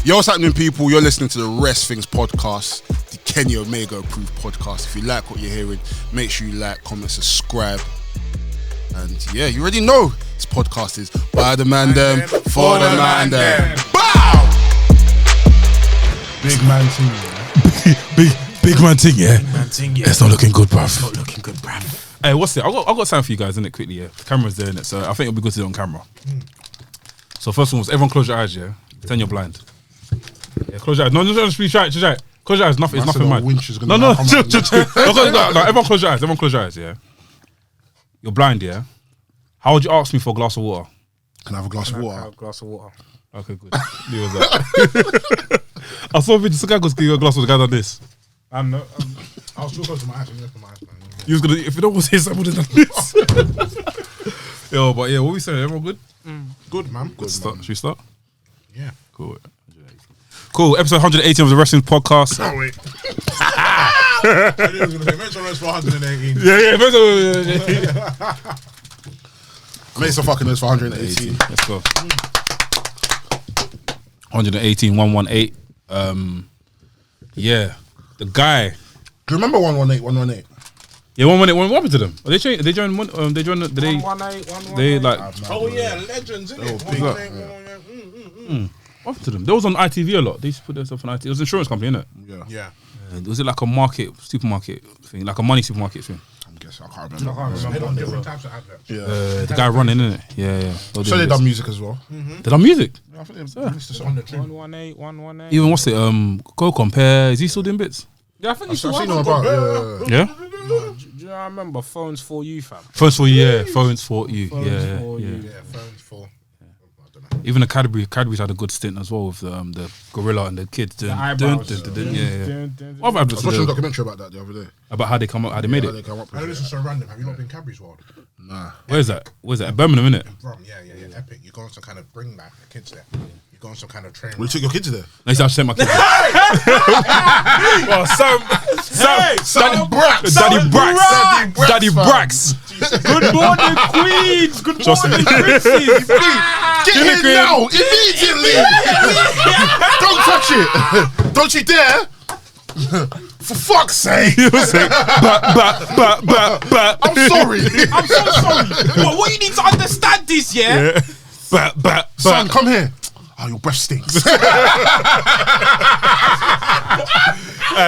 Yo, what's happening, people? You're listening to the Rest Things podcast, the Kenny Omega approved podcast. If you like what you're hearing, make sure you like, comment, subscribe. And yeah, you already know this podcast is by the Mandem, for the Mandem. Bow! Big man thing, Big man thing, yeah. Big man thing, yeah. It's not looking good, bruv. It's not looking good, bruv. Hey, what's it? I got something for you guys, innit? Quickly, yeah. The camera's there, innit? So I think it'll be good to do it on camera. So first one was everyone close your eyes, yeah. Pretend you're blind. Yeah, close your eyes. No, just be shy. Close your eyes. Nothing. It's nothing mad. No. Everyone close your eyes. Everyone close your eyes. Yeah. You're blind, yeah. How would you ask me for a glass of water? Can I have a glass of water? Have a glass of water. Okay, good. Who was that? I saw a video. Some guy goes, "Give you a glass of water." The guy done this. I was too close to my eyes. Man. He was gonna. If you don't want to say something, done this. Yo, but yeah, what we saying? Everyone good? Good, man. Good start. Should we start? Yeah. Cool. Episode 118 of the Wrestling Podcast. Oh wait. I knew he was gonna say mention us for 118. Yeah. Make some fucking noise for 118. Let's go. 118, 118. Yeah. The guy. Do you remember 118? Yeah, 118. What happened to them? They joined. They joined. They joined. They 118. They like. Oh yeah, legends, innit? What happened to them? They was on ITV a lot. They used to put themselves on ITV. It was an insurance company, innit? Yeah. Was it like a supermarket thing, like a money supermarket thing? I'm guessing. I can't remember. They done different types of adverts. Yeah. The guy running, innit? Yeah. So they done music as well. They done music. I think they On the trim. 118. Even what's it? Go Compare. Is he still doing bits? Yeah, I think he's I've still seen them about. Yeah. Do you know I remember Phones for You, fam? Phones for you. Yeah. Phones for you. Phones Yeah. for Yeah. You. Yeah, Phones for. I don't know. Even the Cadbury's had a good stint as well with the gorilla and the kids. The eyebrows. Yeah. What I was watching a documentary about that the other day. About how they come up, how they made How it. they come up I know with this it. is so random. Have you not been Cadbury's World? Nah. Where's that? Birmingham, innit? Brum, yeah. Epic. You go on some kind of bring back the kids there. You go on some kind of train. Well, you took your kids there? Next time I sent my kids. Daddy Brax. Good morning, Queens. Good morning, Princes. Get in now! Immediately! Don't touch it! Don't you dare! For fuck's sake! But. I'm sorry! I'm so sorry. But what you need to understand is, yeah. But. Son, come here. Oh, your breath stinks. He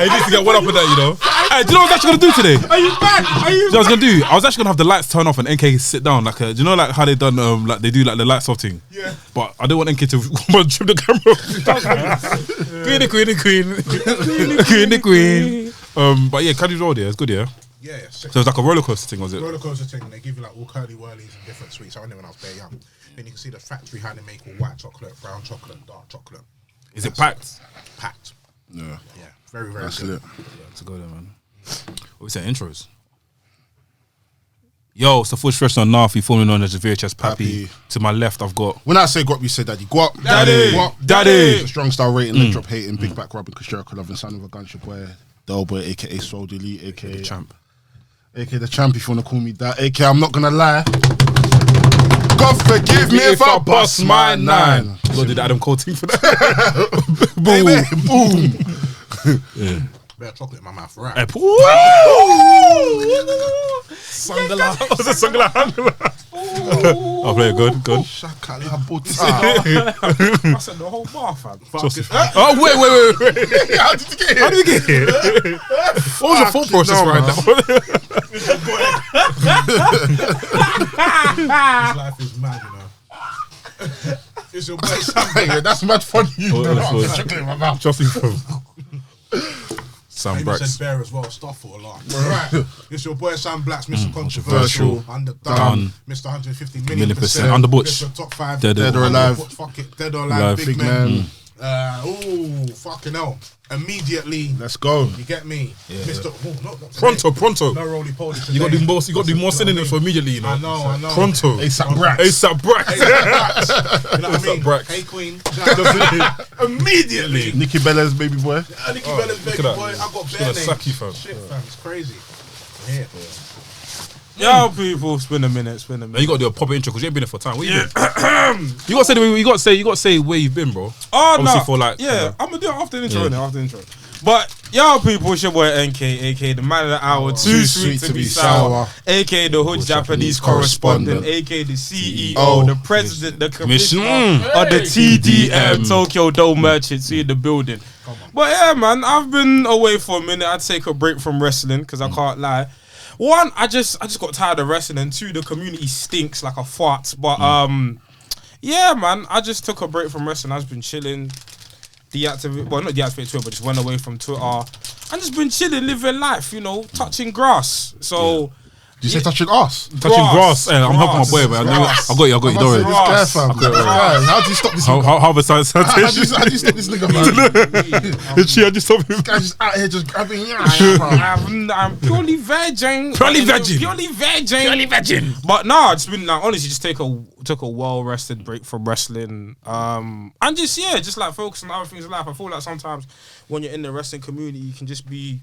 needs to get one up with that, you know. Hey, do you know what I was actually gonna do today? Are you back? Do you know what I was gonna do? I was actually gonna have the lights turn off and NK sit down, like do you know like how they done like they do like the lights off thing? Yeah. But I don't want NK to trim the camera. Queen. But yeah, Caddy's Road, yeah, it's good, yeah. Yeah, sick. So it's like a roller coaster thing, was it? Roller coaster thing. They give you like all curly whirlies and different sweets. I went there when I was very young. Then you can see the factory how they make all white chocolate, brown chocolate, dark chocolate. Is it packed? Packed. Yeah. Yeah. Very, very That's good. lit. To go there, man. What we say, intros? Yo, it's the full stretch on Nafi, formerly known as the VHS Pappy. Pappy. To my left, I've got When I say guap, you say daddy. Guap. Daddy. Guap. Daddy. Strong style rating, leg drop hating, big back rubbing, Kashirka loving, son of a gunship boy, Del boy, aka Swole Delete, aka the champ. aka the champ if you wanna call me that, aka I'm not gonna lie. God forgive me if I bust my nine. You gotta do the Adam Cole thing for that. Boom. Boom. Yeah. Better chocolate in my mouth, right? Hey, Sangala. What's a Sangala? I'll play it good. Shakala buta. I said the whole bar, fam. Oh, wait. How did you get here? How did we get here? What was your thought process right now? His life is mad, you know. It's your boy Sam. Yeah, that's mad funny. You know, that's I'm what- chocolate in my mouth. Trust me, bro. Sam I even Brax. said bear as well. Stuff for a lot. Right. It's your boy Sam Blacks, Mr. Controversial, Underdone, Mr. 150 million %, Under Butch. Mr. Top 5, Dead or alive. Fuck it, dead or alive, Live. big Big man. man. Fucking hell. Immediately, Let's go. you get me, Mr. Not Pronto. No roly poly. You got to do more synonyms for immediately, you know. I know. Pronto. ASAP Brax. ASAP Brax. You know what I mean? Brax. Hey Queen. Immediately. Nikki Bella's baby boy. Nicky Bella's baby at that. boy. I got She's bare gonna names. sack you, fam. Shit, fam. It's crazy. Yeah. Yo, people, spin a minute. Man, you gotta do a proper intro because you ain't been there for time. Where you been? You gotta say where you've been, bro. Oh Obviously no, for like I'm gonna do it after the intro. After the intro. But yo, people, it's your boy NK, aka the man of the hour, too sweet to be sour, aka the hood Japanese correspondent, aka the CEO, the president, the commissioner of the TDM Tokyo Dome Merchants in the building. But yeah, man, I've been away for a minute. I'd take a break from wrestling because I can't lie. One, I just got tired of wrestling, and two, the community stinks like a fart. But yeah, man, I just took a break from wrestling. I've been chilling, not deactivated Twitter, but just went away from Twitter. And just been chilling, living life, you know, touching grass. So. Did you say touching us? Touching grass. I'm helping my boy, man. I got you. Don't worry. Guys, how do you stop this? How the sanitation? How do you stop this nigga, man? How do you stop him? This guy's just out here just grabbing. I'm purely virgin. Purely virgin. But nah, it's been like honestly, just took a well rested break from wrestling. And just like focus on other things in life. I feel like sometimes when you're in the wrestling community, you can just be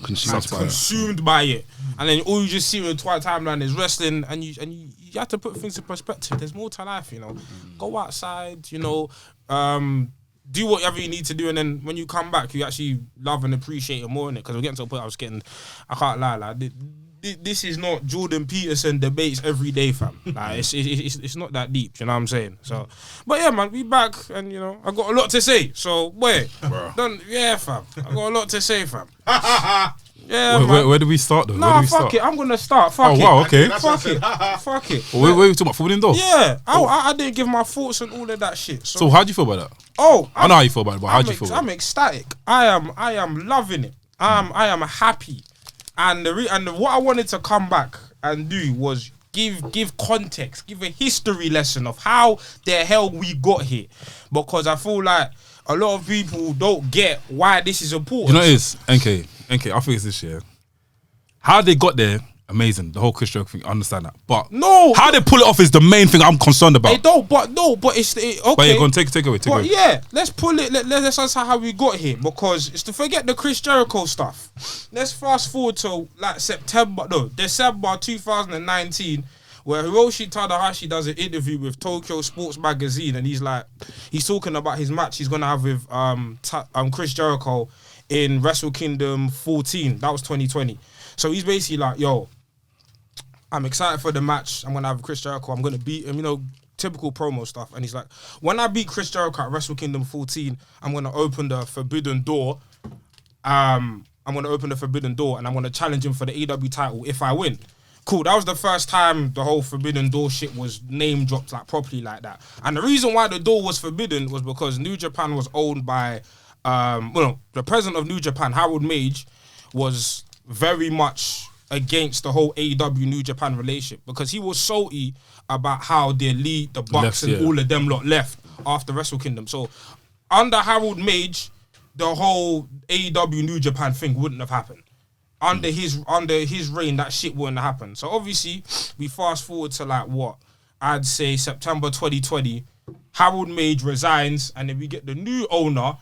consumed by it, and then all you just see on the Twitter timeline is wrestling, and you have to put things in perspective. There's more to life, you know. Go outside, you know, do whatever you need to do, and then when you come back, you actually love and appreciate it more in it. Because we're getting to a point I can't lie, like this is not Jordan Peterson debates every day, fam. Like it's not that deep, you know what I'm saying? So, but yeah, man, we back, and you know, I got a lot to say. So fam, I got a lot to say, fam. Yeah, where do we start though? Nah, fuck it. I'm gonna start. Fuck it. Wow, okay. Fuck it. Where are we talking about? Forbidden Door? Yeah. I didn't give my thoughts on all of that shit. So how do you feel about that? I know how you feel about it, but how do you feel about it? I'm ecstatic. I am loving it. I am happy. And what I wanted to come back and do was give context, give a history lesson of how the hell we got here. Because I feel like a lot of people don't get why this is important. You know what it is? NK, I think it's this year. How they got there, amazing. The whole Chris Jericho thing, I understand that. But how they pull it off is the main thing I'm concerned about. They don't, but it's okay. But yeah, go on, take away. But yeah, let's pull it. Let's answer how we got here, because it's to forget the Chris Jericho stuff. Let's fast forward to like December 2019, where Hiroshi Tanahashi does an interview with Tokyo Sports Magazine, and he's talking about his match he's gonna have with Chris Jericho in Wrestle Kingdom 14. That was 2020. So he's basically like, yo, I'm excited for the match. I'm going to have Chris Jericho. I'm going to beat him, you know, typical promo stuff. And he's like, when I beat Chris Jericho at Wrestle Kingdom 14, I'm going to open the Forbidden Door. I'm going to open the Forbidden Door, and I'm going to challenge him for the AEW title if I win. Cool. That was the first time the whole Forbidden Door shit was name dropped like properly like that. And the reason why the door was forbidden was because New Japan was owned by, the president of New Japan, Harold Mage, was very much against the whole AEW New Japan relationship, because he was salty about how the Elite, the Bucks, all of them lot left after Wrestle Kingdom. So under Harold Mage, the whole AEW New Japan thing wouldn't have happened. Under his reign, that shit wouldn't have happened. So obviously, we fast forward to like what I'd say September 2020. Harold Mage resigns, and then we get the new owner,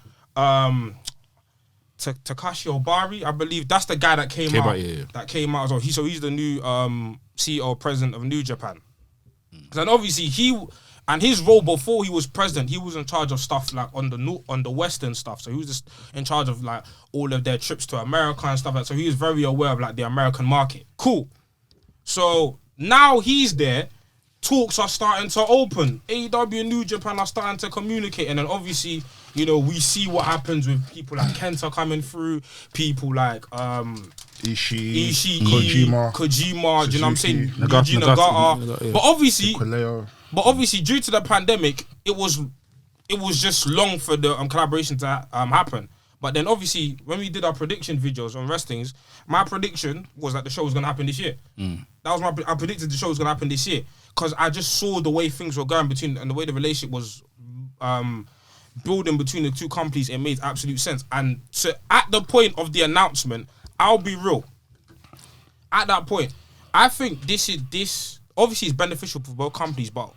Takashi Obari, I believe. That's the guy that came out. That came out as well. He's the new CEO, president of New Japan. And obviously his role before he was president, he was in charge of stuff like on the Western stuff. So he was just in charge of like all of their trips to America and stuff like that. So he was very aware of like the American market. Cool. So now he's there. Talks are starting to open. AEW and New Japan are starting to communicate, and then obviously, you know, we see what happens with people like Kenta coming through, people like Ishii, Kojima, do you know what I'm saying? Nagata. But obviously, due to the pandemic, it was just long for the collaboration to happen. But then obviously, when we did our prediction videos on WRESTHINGS, my prediction was that the show was going to happen this year. That was I predicted the show was going to happen this year, because I just saw the way things were going and the way the relationship was building between the two companies. It made absolute sense. And so at the point of the announcement, I'll be real. At that point, I think this obviously is beneficial for both companies, but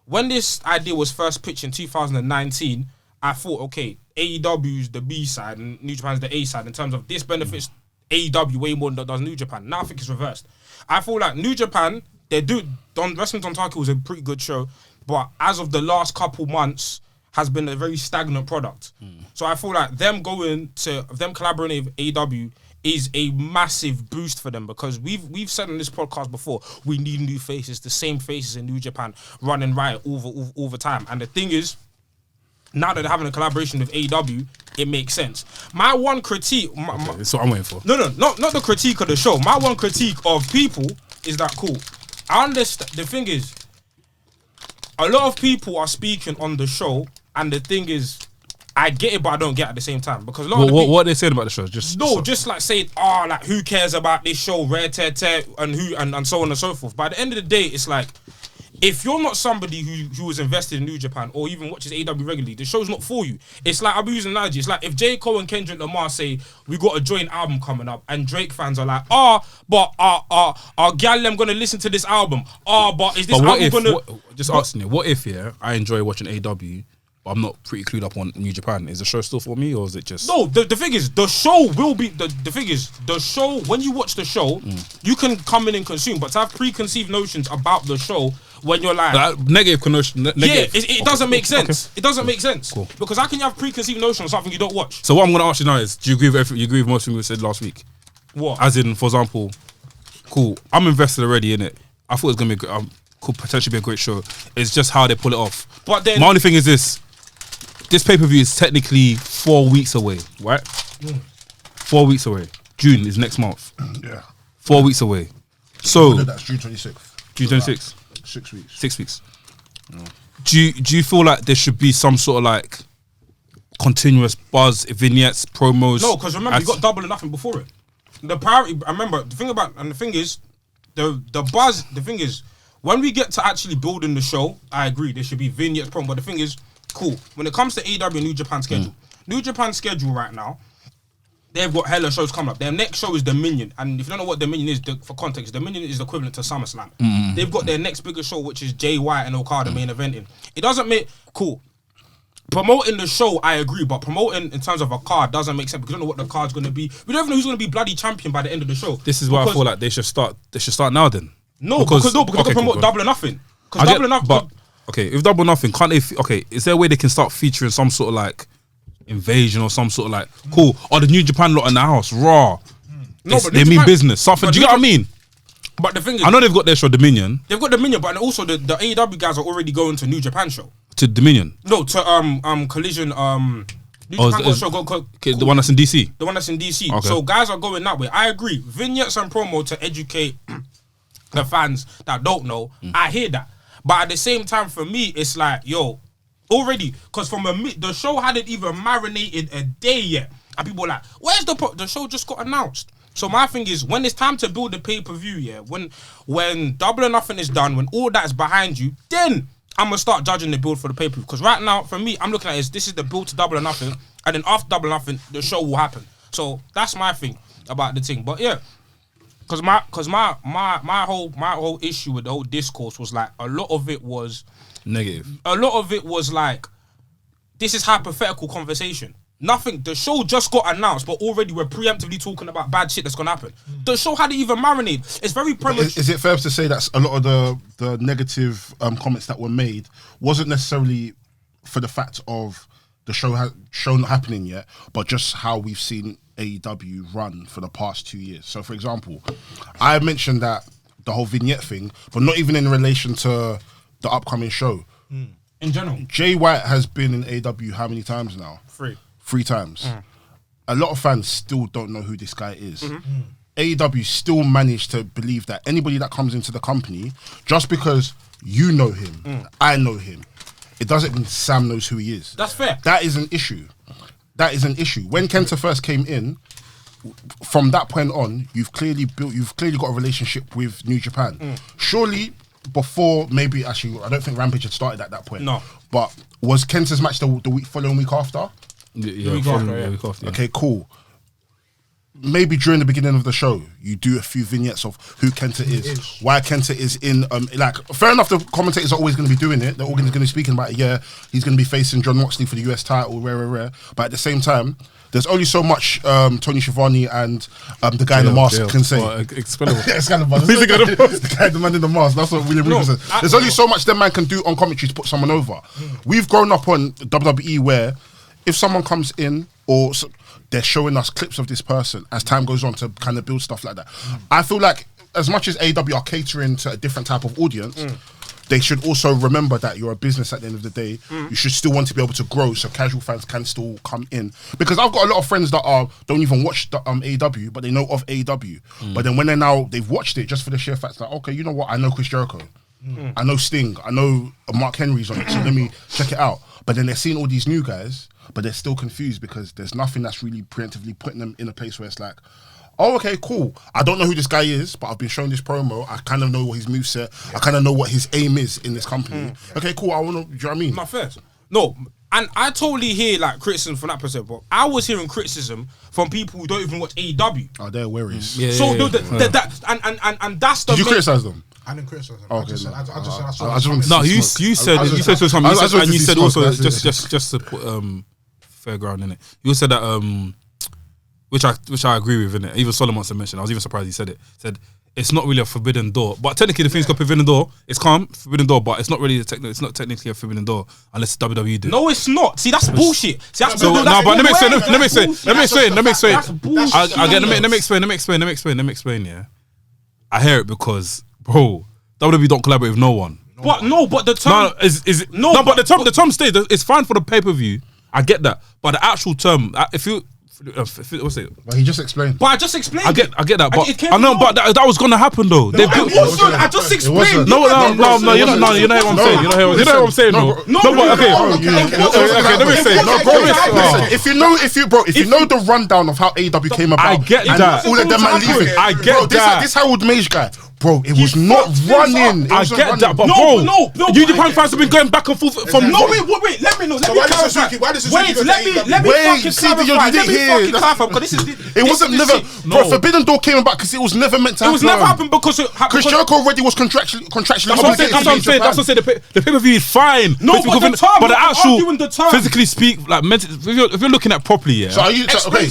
when this idea was first pitched in 2019, I thought, okay, AEW's the B side and New Japan's the A side in terms of this benefits AEW way more than does New Japan. Now I think it's reversed. I feel like New Japan, Wrestling Dontaku was a pretty good show, but as of the last couple months, has been a very stagnant product. So I feel like them collaborating with AEW is a massive boost for them, because we've said on this podcast before, we need new faces, the same faces in New Japan running riot all the time. And the thing is, now that they're having a collaboration with AEW, it makes sense. My one critique... That's what I'm waiting for. No, not the critique of the show. My one critique of people is that, cool, I understand. The thing is, a lot of people are speaking on the show, and the thing is, I get it, but I don't get it at the same time. Because a lot of the people, what are they saying about the show? Just like saying, like, who cares about this show, rare tear, and so on and so forth. But at the end of the day, it's like, if you're not somebody who was invested in New Japan or even watches AEW regularly, the show's not for you. It's like, I'll be using an analogy. It's like if J. Cole and Kendrick Lamar say, we got a joint album coming up, and Drake fans are like, but are gal them gonna listen to this album? But is this album gonna... Just asking you, what if, I enjoy watching AEW, but I'm not pretty clued up on New Japan? Is the show still for me, or is it just... No, the thing is, the show will be... The thing is, the show, when you watch the show, you can come in and consume, but to have preconceived notions about the show, when you're like... negative connotation... it doesn't make sense. Okay. It doesn't make sense. Cool. Because how can you have preconceived notions on something you don't watch? So what I'm going to ask you now is, do you agree with everything? You agree with most things we said last week? What? As in, for example, cool, I'm invested already in it. I thought it was going to be... could potentially be a great show. It's just how they pull it off. But then... My only thing is this pay-per-view is technically 4 weeks away, right? 4 weeks away. June is next month. Yeah. 4 weeks away. So That's June 26th. June 26th. 6 weeks. 6 weeks. Do you feel like there should be some sort of like continuous buzz, vignettes, promos? No, because remember, you got Double or Nothing before it. The priority, I remember, the thing is, the buzz, the thing is, when we get to actually building the show, I agree, there should be vignettes, promo, but the thing is, cool, when it comes to AEW and New Japan schedule, New Japan schedule right now, they've got hella shows coming up. Their next show is Dominion, and if you don't know what Dominion is, for context, Dominion is the equivalent to SummerSlam. They've got their next biggest show, which is Jay White and Okada main eventing. It doesn't make... Cool. Promoting the show, I agree, but promoting in terms of a card doesn't make sense, because we don't know what the card's going to be. We don't even know who's going to be bloody champion by the end of the show. This is why I feel like they should start now then. No, because they can promote Double or Nothing. Because Double or Nothing... But, okay, if Double or Nothing, can't they... Okay, is there a way they can start featuring some sort of like invasion or some sort of like... Cool, or the New Japan lot in the house, raw. No, they mean business. Something, do you get what I mean? But the thing is... I know they've got their show, Dominion. They've got Dominion, but also the AEW guys are already going to New Japan show. To Dominion? No, to Collision. New Japan show. The one that's in DC? The one that's in DC. Okay. So guys are going that way. I agree. Vignettes and promo to educate the fans that don't know. I hear that. But at the same time, for me, it's like, yo, already, because the show hadn't even marinated a day yet. And people were like, where's the show just got announced? So my thing is, when it's time to build the pay-per-view, when Double or Nothing is done, when all that's behind you, then I'm going to start judging the build for the pay-per-view. Because right now, for me, I'm looking at it as this is the build to Double or Nothing, and then after Double or Nothing, the show will happen. So that's my thing about the thing. But yeah, because my whole issue with the whole discourse was like, a lot of it was negative. A lot of it was like, this is hypothetical conversation. Nothing. The show just got announced, but already we're preemptively talking about bad shit that's gonna happen. The show hadn't even marinated. It's very premature. Is it fair to say that a lot of the negative comments that were made wasn't necessarily for the fact of the show not happening yet, but just how we've seen AEW run for the past 2 years? So, for example, I mentioned that the whole vignette thing, but not even in relation to the upcoming show. In general, Jay White has been in AEW how many times now? 3 times. A lot of fans still don't know who this guy is. AEW still managed to believe that anybody that comes into the company, just because you know him, I know him, it doesn't mean Sam knows who he is. That's fair. That is an issue. When Kenta first came in, from that point on, you've clearly got a relationship with New Japan. Surely before, maybe actually, I don't think Rampage had started at that point. No. But was Kenta's match the following week after? Yeah, week after. Okay, cool. maybe during the beginning of the show, you do a few vignettes of who Kenta is, why Kenta is in. Like, fair enough, the commentators are always going to be doing it. They're always going to be speaking about it. Yeah, he's going to be facing John Moxley for the US title, rare. But at the same time, there's only so much Tony Schiavone and the guy in the mask can say. Excalibur. The guy, the man in the mask. That's what William Regal said. There's only so much that man can do on commentary to put someone over. We've grown up on WWE where if someone comes in or they're showing us clips of this person as time goes on to kind of build stuff like that. I feel like as much as AEW are catering to a different type of audience, they should also remember that you're a business at the end of the day. You should still want to be able to grow so casual fans can still come in. Because I've got a lot of friends that don't even watch the AEW, but they know of AEW. But then when they've watched it just for the sheer fact that, okay, you know what, I know Chris Jericho. I know Sting. I know Mark Henry's on it, so let me check it out. But then they're seeing all these new guys, but they're still confused because there's nothing that's really preemptively putting them in a place where it's like, oh, okay, cool. I don't know who this guy is, but I've been shown this promo. I kind of know what his moveset. I kind of know what his aim is in this company. Okay, cool. I want to. Do you know what I mean? Not fair. No, and I totally hear like criticism from that perspective, but I was hearing criticism from people who don't even watch AEW. Oh, they're worries. Yeah, So yeah, and that's the. Did you criticize them? I didn't criticize them. Oh, I just said I I just want to No, you see said smoke. you said something. I just want And to you see said smoke, also that's it. just to put fair ground in it. You said that which I agree with, innit? Even Solomon mentioned. I was even surprised he said it. Said it's not really a forbidden door, but technically the thing's got forbidden door. It's calm, forbidden door, but it's not really it's not technically a forbidden door unless WWE do. No, it's not. See, that's bullshit. See, that's So bullshit. no, but let me explain. That's Let me explain. bullshit. Let me explain. That's bullshit. I get. Let me explain. Yeah, I hear it because, bro, WWE don't collaborate with no one. But the term. No, but the term stays. It's fine for the pay per view. I get that, but the actual term, if what's it? But he just explained. But I just explained. I get that, but it came I know, from but that was gonna happen though. They built. I just explained. No, you know what I'm saying. You know what I'm saying. No, but okay, let me say. Listen, if you know the rundown of how AEW came about, I get and that. all of them are leaving. I get that. This Harold Mage guy, bro, it was not running. I get that, but bro, New Japan fans have been going back and forth from. No, wait, let me know. why does Suzuki Let me Wait, fucking see, you clarify. didn't hear. Clarify because It wasn't never. Bro, Forbidden Door came about because it was never meant to happen. It was never happened because Chris Jericho already was contractually That's what I'm saying. That's what I'm saying. The pay per view is fine. No, but the term, but the I'm actual arguing the term. physically speak, like if you're looking at properly, yeah. So are you are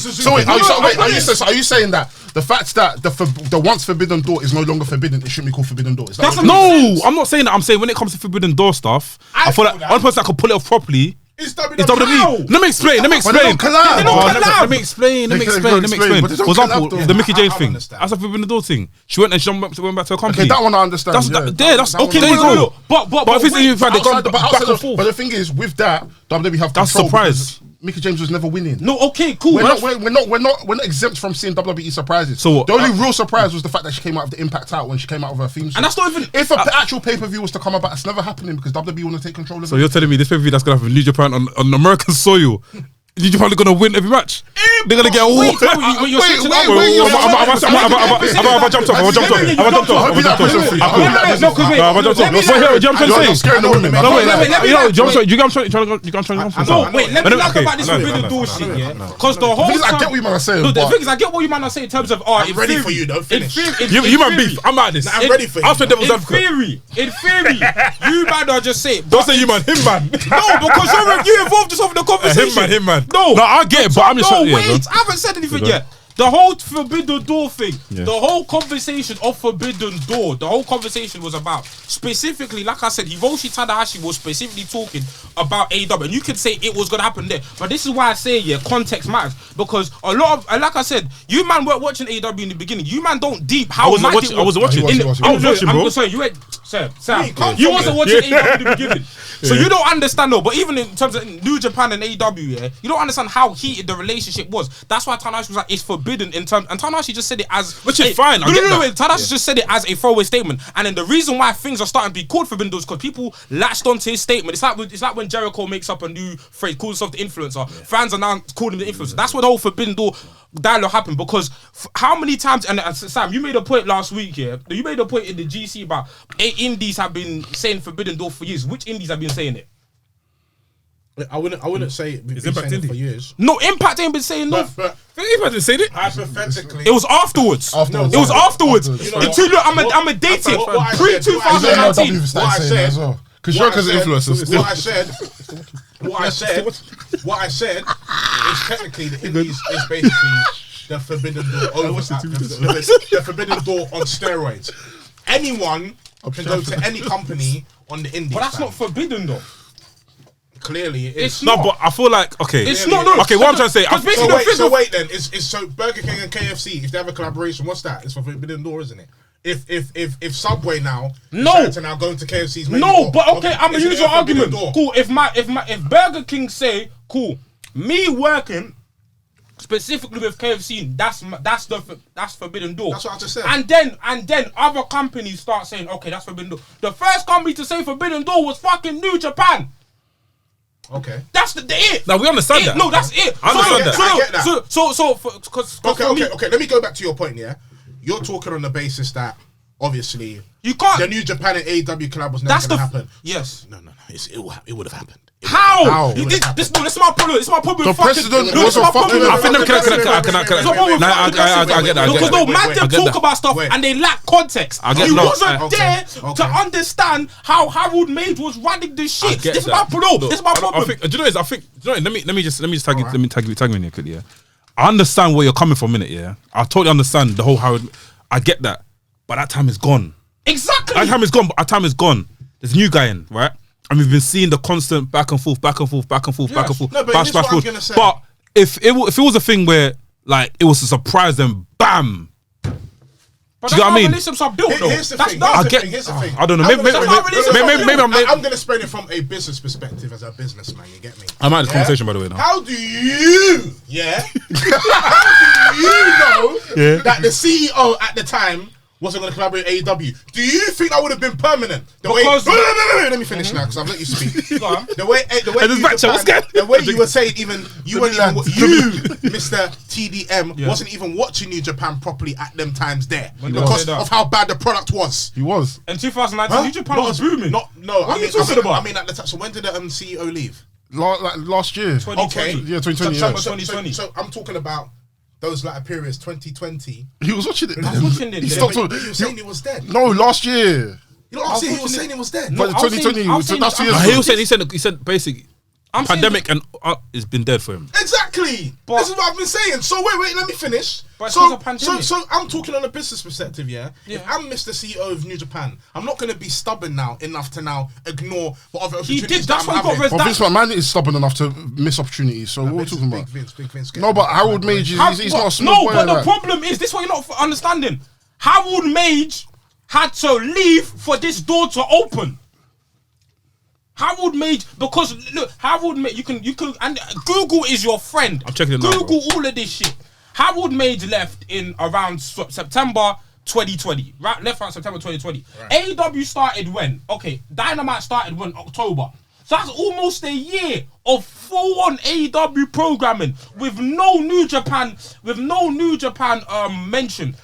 you saying that the fact that the once Forbidden Door is no longer forbidden, it shouldn't be called Forbidden Door? No, I'm not saying that. I'm saying when it comes to Forbidden Door stuff, I feel like one person that could pull it off properly. It's WWE. Let me explain. Let me explain. Let me explain. But they For don't example, collab, the Mickey though. James I thing. understand. That's a Forbidden Door thing. She went and she went back to her company. Okay, that one I understand. That's okay. There you go. But if it's you find it gone back and forth. But the thing is, with that, WWE have That's control surprise. because Mickey James was never winning. No, okay, cool. We're not exempt from seeing WWE surprises. So what? The only real surprise was the fact that she came out of the Impact out when she came out of her theme song. And that's not even. If an actual pay-per-view was to come about, it's never happening because WWE want to take control of So it. you're telling me this pay per view that's gonna happen New Japan on American soil? New Japan are gonna win every match. They're gonna get a war. Wait, Have I jumped off? Let me talk about this Forbidden Door shit, yeah? Because the whole I get what you man are saying. the thing is, I get what you man are saying in terms of I'm ready for you, though. Finish. You man beef. I'm at this. I'm ready for you. I'll say devil's advocate. In theory, you man are just saying. Don't say you man, him man. No, because you involved yourself in the conversation. Him man. No, I get it, but I'm just no, saying. wait, I haven't said anything yet. The whole Forbidden Door thing, the whole conversation of Forbidden Door, the whole conversation was about specifically, like I said, Hiroshi Tanahashi was specifically talking about AEW, and you could say it was gonna happen there. But this is why I say, context matters, because a lot of, like I said, you man weren't watching AEW in the beginning. You man don't deep how I was watching, bro. Sorry, you went. Sam, you wasn't watching AEW in the beginning, so you don't understand though. But even in terms of New Japan and AEW, you don't understand how heated the relationship was. That's why Tanahashi was like, it's forbidden in terms, and Tanahashi just said it as, which is fine. No, Tanahashi just said it as a throwaway statement, and then the reason why things are starting to be called forbidden is because people latched onto his statement. It's like when Jericho makes up a new phrase, calls himself the influencer. Fans are now calling him the influencer. That's what the whole Forbidden Door dialogue happened, because how many times, and Sam, you made a point last week, you made a point in the GC about 8 indies have been saying Forbidden Door for years. Which indies have been saying it? I wouldn't say we've been Impact saying it indie? for years. No, Impact ain't been saying no. But Impact didn't say it. hypothetically, It was afterwards. Afterwards. It was afterwards. You know The what? two look, I'm a dated what I pre said- what I said- 2019. Even started What I saying said- that as well. Because What Joker's I an said- influencer. What I said is technically the indies is basically the forbidden door over the forbidden door on steroids. Anyone can go to any company on the indies. But that's fam. not forbidden though. Clearly it is. It's No, not. but I feel like okay. It's not. No. Okay, what I'm trying to say. Because basically So the thing so of- wait then, is so Burger King and KFC, if they have a collaboration, what's that? It's for forbidden door, isn't it? If Subway now No. decided to now go into KFC's menu, No, but okay, I'm gonna isn't use it your a forbidden argument. door? Cool. If Burger King say, cool, me working specifically with KFC, that's forbidden door. That's what I just said. And then other companies start saying, okay, that's forbidden door. The first company to say forbidden door was fucking New Japan. Okay. That's the it. Now we understand that. No, that's it. I understand that. I get that. So, because Okay. Let me go back to your point. Yeah, you're talking on the basis that obviously you can't. the New Japan and AEW collab was never That's going the to happen. Yes. No. It would have happened. How? It would've happened. This is my problem. This is my problem. The with fucking- precedent No, this is wasn't my problem fucking- with- I think them can I get that. Because no, man, them I get talk that. about stuff Wait. and they lack context. I get He no, wasn't okay, there okay. to understand how Harold Mage was running this I shit. get This is that. my problem. Look, This is my I problem. think, do you know what it is? I think. Do you know what, let me just tag you. Let me tag me in here quickly. Yeah, I understand where you're coming from, innit? Yeah, I totally understand the whole how. I get that, but that time is gone. Exactly. That time is gone. But our time is gone. There's a new guy in, right? And we've been seeing the constant back and forth, back and forth, back and forth, back and forth, No, but bash, here's bash, what I'm forth. gonna say. But if it was a thing where like it was a surprise, then bam. But Do you know what I mean? Relationships are built though. Here's the That's thing. not. Here's the thing. I don't know. I'm Maybe gonna- I'm going to explain it from a business perspective as a businessman. You get me? at this conversation by the way now. How do you, how do you know that the CEO at the time wasn't going to collaborate with AEW? Do you think that would have been permanent? Because- Wait, let me finish now because I've let you speak. Go on. The way this New back chat, what's Japan- going- the way you were saying, even you weren't even Mr. TDM Yeah. wasn't even watching New Japan properly at them times there When they because said that. of how bad the product was. He was. In 2019, New Japan was booming. No, What are you talking I about? mean, at the time. So when did the CEO leave? Last year. 2020. Yeah, 2020. September Yeah. 2020. So I'm talking about those latter periods, 2020. He was watching it. I was watching it He then. stopped. But you were saying he was dead. No, last year. You know what I'm saying? He was saying he was dead. But I was 2020. saying- I was saying- That's 2 years I'm- ago. He said basically I'm saying- pandemic and it's been dead for him. Exactly. But- This is what I've been saying. So wait, let me finish. But it's So, because of pandemic. so I'm talking on a business perspective, yeah? Yeah. If I'm Mr. CEO of New Japan, I'm not going to be stubborn now enough to now ignore what other He opportunities did. That's that why I'm he got having. res- But Vince McMahon is stubborn enough to miss opportunities. So what are we Vince is talking big about? Big Vince. No, but Harold Mage, he's not a small No, boy but like the problem is this: what you're not understanding. Harold Mage had to leave for this door to open. Harold Mage, because look, Harold Mage, you can, and Google is your friend. I'm checking it now, Google all of this shit. Harold Mage left in around September 2020. Right, left around September 2020. AEW started when? Okay, Dynamite started when? October. So that's almost a year of full-on AEW programming with no New Japan mention.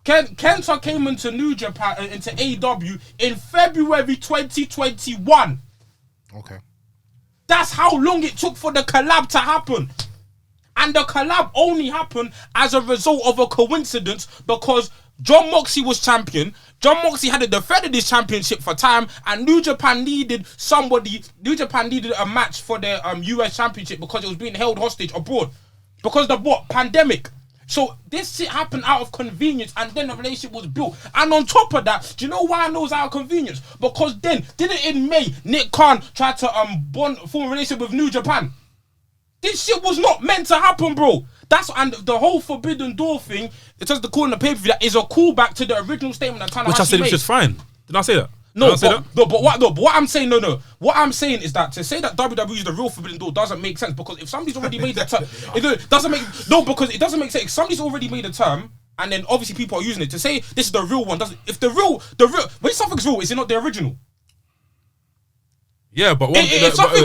Kenta came into New Japan into AEW in February 2021. Okay. That's how long it took for the collab to happen. And the collab only happened as a result of a coincidence because John Moxley was champion. John Moxley hadn't defended his championship for time, and New Japan needed a match for their US championship because it was being held hostage abroad because the pandemic. So this shit happened out of convenience, and then the relationship was built. And on top of that, do you know why I know it's out of convenience? Because then, didn't in May Nick Khan try to form a relationship with New Japan? This shit was not meant to happen, bro. And the whole Forbidden Door thing, it says the call in the pay-per-view, that is a callback to the original statement that Tanahashi Which I said made. was just fine. Didn't I say that? But what I'm saying, what I'm saying is that to say that WWE is the real Forbidden Door doesn't make sense because if somebody's already made the term, it doesn't make sense. If somebody's already made a term and then obviously people are using it to say this is the real one, doesn't? If the real when something's real, is it not the original? Yeah, but If something's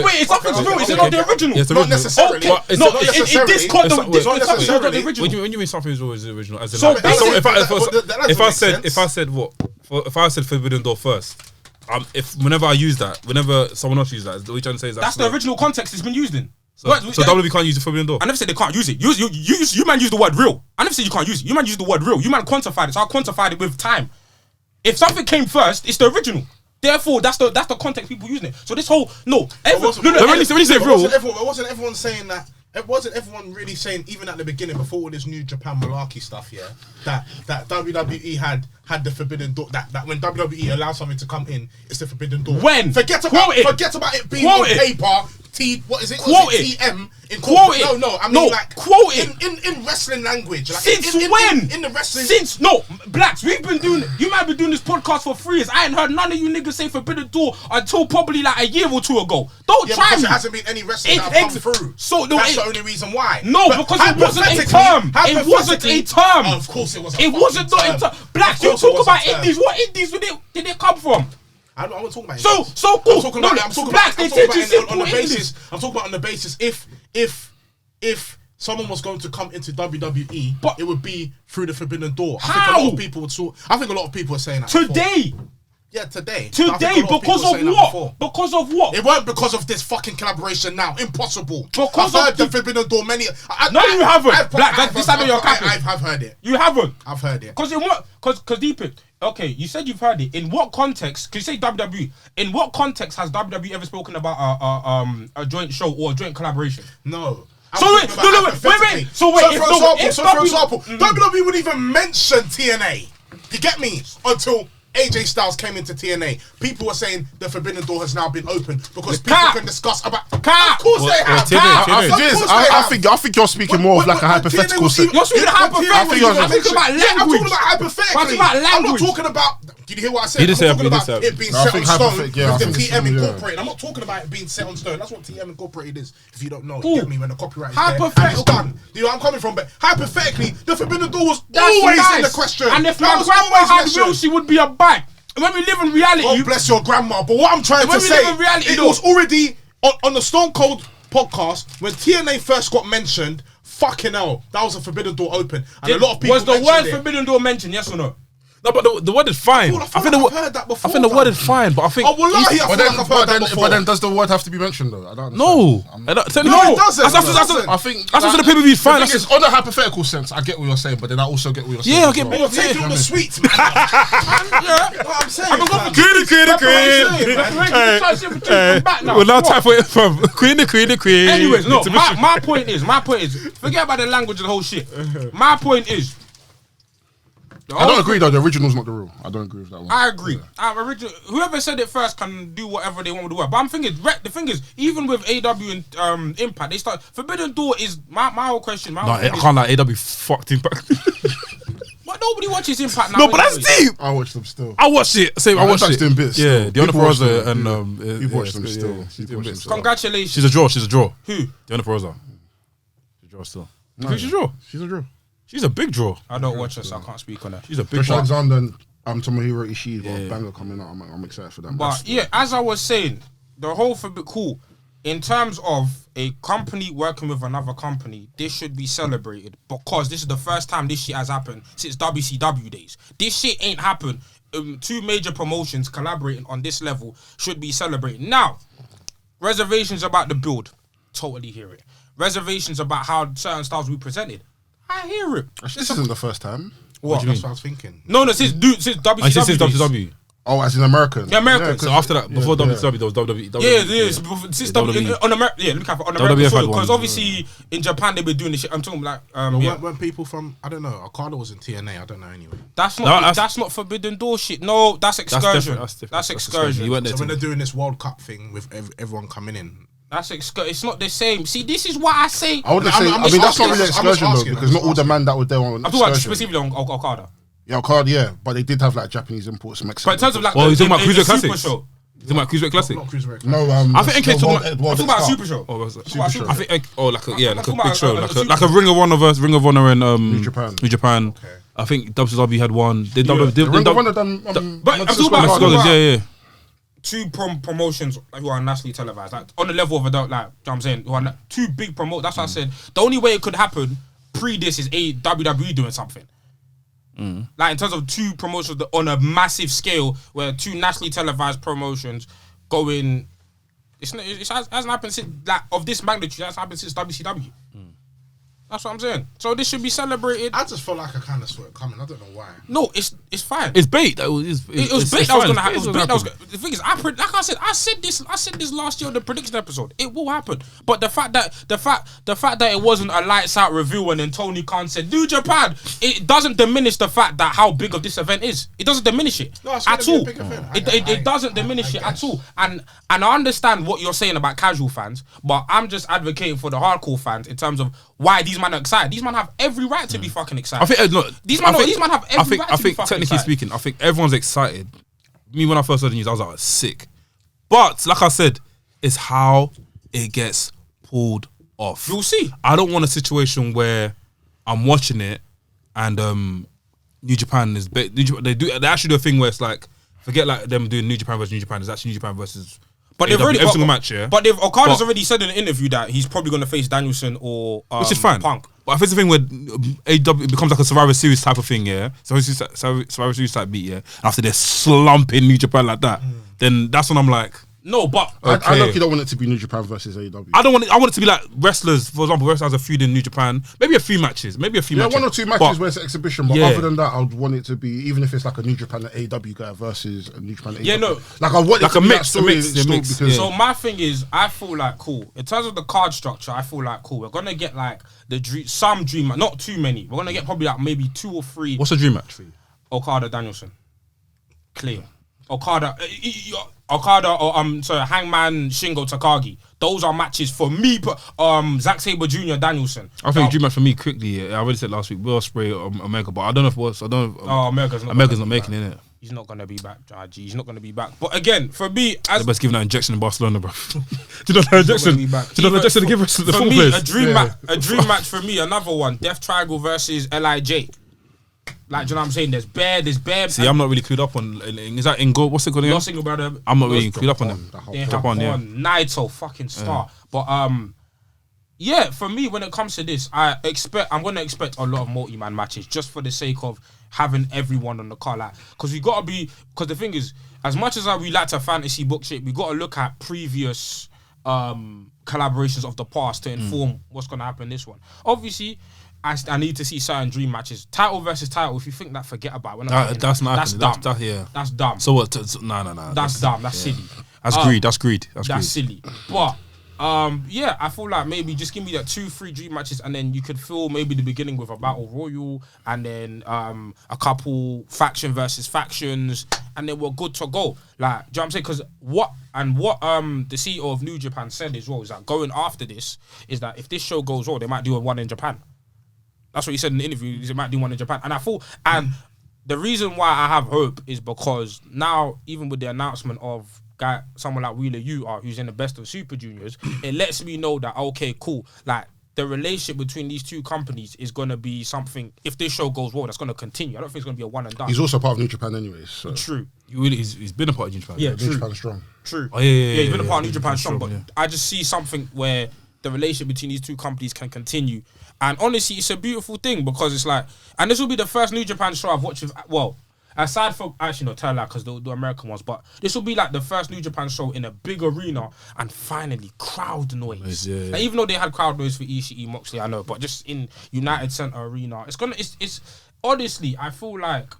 real, is it not the original? Yes, the Not original. necessarily. Okay, But it's no, not necessarily. this caught It's the not this something's not necessarily. the original. When you mean something is always the original, as in So like, basically- if I that doesn't make sense. said Forbidden Door first, if I said Forbidden Door if whenever I use that, whenever someone else uses that, what you're trying to say is that's the original context it's been used in. So WWE can't use the Forbidden Door. I never said they can't use it. You man use the word real. I never said you can't use it. You man use the word real. You man quantified it. So I quantified it with time. If something came first, it's the original. Therefore, that's the context people using it. So this whole when you say real, wasn't everyone saying that? It wasn't everyone really saying, even at the beginning, before all this New Japan malarkey stuff, that WWE had the Forbidden Door. That when WWE allows something to come in, it's the Forbidden Door. When forget about it being on paper. What is it? Quote it? TM. Quote it. No. I mean, like quote it in wrestling language. Like, since when? In the wrestling. Since blacks, we've been doing. You might be doing this podcast for 3 years. I ain't heard none of you niggas say Forbidden Door until probably like a year or two ago. Don't try because me. There hasn't been any wrestling that have come through. So that's the only reason why. No, because it wasn't a term. It wasn't a term. Oh, of course it was. It wasn't not a term. Blacks, you talk about indies. What indies did it come from? I'm not talking about so cool. I'm talking about on the basis if someone was going to come into WWE, but it would be through the Forbidden Door. How? I think a lot of people are saying that today. Before. Yeah, today. Because of what? Because of what? It weren't because of this fucking collaboration now. Impossible. Because I've heard the Forbidden Door many. No, you haven't. Black, this time you're capping. I've heard it. You haven't. I've heard it. Because deep it. Okay, you said you've heard it. In what context? Because you say WWE. In what context has WWE ever spoken about a joint show or a joint collaboration? No. Wait. So for example, WWE wouldn't even mention TNA. You get me? Until AJ Styles came into TNA. People were saying the Forbidden Door has now been opened because people can discuss about. Of course they have. I think you're speaking more of like a hypothetical. You're speaking hypothetically. I'm talking about hypothetically. I'm not talking about. Did you hear what I said? I'm talking about it being set on stone with the TM Incorporated. Incorporated. I'm not talking about it being set on stone. That's what TM Incorporated is. If you don't know, you get me when the copyright is there and it's done. You know where I'm coming from? But hypothetically, the Forbidden Door was always in the question. And if my grandma had will, she would be a bag. When we live in reality, God bless your grandma. But what I'm trying to say, it was already on the Stone Cold podcast when TNA first got mentioned. Fucking hell, that was a Forbidden Door open, and a lot of people. Was the word Forbidden Door mentioned? Yes or no? No, but the word is fine. I feel like I've heard that before. I think the word is fine, but I think. Oh, wallahi, I feel like I've heard that before. But then, does the word have to be mentioned though? I don't. No, it doesn't. I think that's the pay-per-view is fine. That's just on a hypothetical sense. I get what you're saying, but then I also get what you're saying. Yeah, I get what You're taking all the sweets, man. What I'm saying. We're now time for it from Queen. Anyways, no. My point is, forget about the language and the whole shit. My point is. I don't agree though. The original's not the rule. I don't agree with that one. I agree. Whoever said it first can do whatever they want with the word. But the thing is, even with AW and Impact, they start Forbidden Door is my whole question. I can't lie. AW fucked Impact. But nobody watches Impact now. No, but that's deep. I watch them still. I watch it. Same. I watch it. Doing bits. Yeah, Deonna Purrazzo and you've watched them still. Congratulations. She's a draw. Who? Deonna Purrazzo. She's a draw still. She's a draw. She's a draw. She's a big draw. I don't watch her, so I can't speak on her. She's a big Josh draw. Alexander and Tomohiro Ishii got a banger coming out. I'm excited for them. But yeah, as I was saying, the whole cool. In terms of a company working with another company, this should be celebrated because this is the first time this shit has happened since WCW days. This shit ain't happened. 2 major promotions collaborating on this level should be celebrated. Now, reservations about the build, totally hear it. Reservations about how certain styles we presented. I hear it. This isn't the first time. What? That's what I was thinking. No, since WCW. Since WCW. Oh, as in American. Yeah, American. So after that, before WCW, there was WWE. Yeah. Since WWE. On America, look at on American soil. Because obviously in Japan they were doing this shit. I'm talking like, when people from, I don't know, Okada was in TNA. I don't know anyway. That's not Forbidden Door shit. No, that's excursion. That's excursion. So when they're doing this World Cup thing with everyone coming in. It's not the same. See, this is what I say. I wouldn't say. I mean, that's not really excursion though, because not all the man that were there on. I'm talking about specifically on Okada. Yeah, Okada, yeah, but they did have like Japanese imports, Mexican. But in terms of like, you're talking about Cruiserweight Classics. Show. You're talking about Cruiserweight Classic. Not Cruiserweight. No, I think NK talking about Super Show. Super Show. I think like a big show, like a Ring of Honor versus Ring of Honor and New Japan. Okay. I think WCW had one. Ring of Honor done. But I'm talking about yeah. 2 promotions who are nationally televised, like on the level of adult, like you know what I'm saying, who are 2 big promotions. That's what I said. The only way it could happen pre this is WWE doing something. Like in terms of two promotions on a massive scale, where two nationally televised promotions going. It hasn't happened since like of this magnitude. It hasn't happened since WCW. That's what I'm saying. So this should be celebrated. I just felt like I kind of saw it coming. I don't know why. No, it's fine. It's bait. It was bait that was gonna happen. The thing is, like I said this last year on the prediction episode. It will happen. But the fact that it wasn't a lights out review and then Tony Khan said New Japan, it doesn't diminish the fact that how big of this event is. It doesn't diminish it at all. It doesn't diminish it at all. And I understand what you're saying about casual fans, but I'm just advocating for the hardcore fans in terms of why these men are excited. These men have every right to be fucking excited. I think these men have every right to be fucking excited. I think technically speaking, I think everyone's excited. Me, when I first heard the news, I was like, sick. But like I said, it's how it gets pulled off. You'll see. I don't want a situation where I'm watching it and New Japan is they actually do a thing where it's like, forget like them doing New Japan versus New Japan. It's actually New Japan versus. But they've already every single match, yeah. But Okada's already said in an interview that he's probably going to face Danielson or which is fine. Punk. But if it's a thing where AEW becomes like a Survivor Series type of thing, yeah, Survivor Series type beat, yeah, and after they're slumping New Japan like that, then that's when I'm like, no, but I don't want it to be New Japan versus AEW. I want it to be like wrestlers. For example, wrestlers has a feud in New Japan. Maybe a few matches. One or two matches where it's an exhibition. But other than that, I'd want it to be, even if it's like a New Japan and AEW guy versus a New Japan. Yeah, no, like I want it to be that story. So my thing is, I feel like cool in terms of the card structure. I feel like cool. We're gonna get like some dream match, not too many. We're gonna get probably like maybe 2 or 3. What's a dream match for you? Okada Danielson, clear. Okada or Hangman Shingo Takagi. Those are matches for me. Zack Sabre Jr. Danielson. I think dream match for me quickly. I already said last week. Will Ospreay Omega, but I don't know if what's. I don't. America's not making it. He's not gonna be back. He's not gonna be back. But again, for me, the best giving that injection in Barcelona, bro. Do you know that injection? Do you know that injection to give us the full players? A dream match for me. Another one. Death Triangle versus LIJ. Like, do you know what I'm saying? There's bare. See, I'm not really clued up on. Is that in gold? What's it called again? Not single brother. I'm not really clued up on them. Naito, fucking star. But yeah, for me, when it comes to this, I'm gonna expect a lot of multi-man matches just for the sake of having everyone on the card. Like, because the thing is, as much as we like to fantasy book shit, we gotta look at previous collaborations of the past to inform what's gonna happen this one. Obviously, I need to see certain dream matches. Title versus title. If you think that, forget about it. That's not that's happening. dumb. That's dumb. So what? No. That's dumb. That's silly. That's greed. That's silly. But yeah, I feel like maybe just give me that 2-3 dream matches, and then you could fill maybe the beginning with a battle royal, and then a couple faction versus factions, and then we're good to go. Like, do you know what I'm saying? Because what the CEO of New Japan said as well is that going after this is that if this show goes well, they might do a one in Japan. That's what he said in the interview. He might do one in Japan. And I thought, and the reason why I have hope is because now, even with the announcement of someone like Wheeler Yuta, who's in the best of Super Juniors, it lets me know that, okay, cool. Like, the relationship between these two companies is going to be something, if this show goes well, that's going to continue. I don't think it's going to be a one and done. He's also part of New Japan anyways. So. True. He's been a part of New Japan. Yeah, New Japan strong. True. Oh, yeah, he's been a part of New Japan strong, but I just see something where the relationship between these two companies can continue. And honestly, it's a beautiful thing because it's like, and this will be the first New Japan show I've watched with, well, aside from, actually not Tell because the American ones, but this will be like the first New Japan show in a big arena and finally crowd noise. Yeah. Like, even though they had crowd noise for ECE Moxley, I know, but just in United Center Arena, it's honestly, I feel like,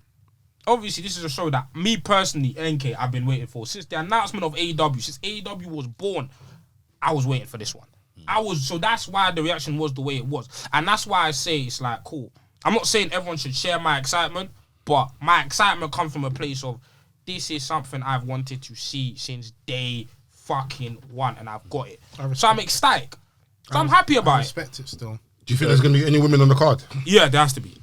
obviously this is a show that me personally, NK, I've been waiting for. Since the announcement of AEW, since AEW was born, I was waiting for this one. So that's why the reaction was the way it was. And that's why I say it's like, cool. I'm not saying everyone should share my excitement, but my excitement comes from a place of, this is something I've wanted to see since day fucking one, and I've got it. So I'm ecstatic. So I'm happy about it. I respect it still. Do you think there's going to be any women on the card? Yeah, there has to be.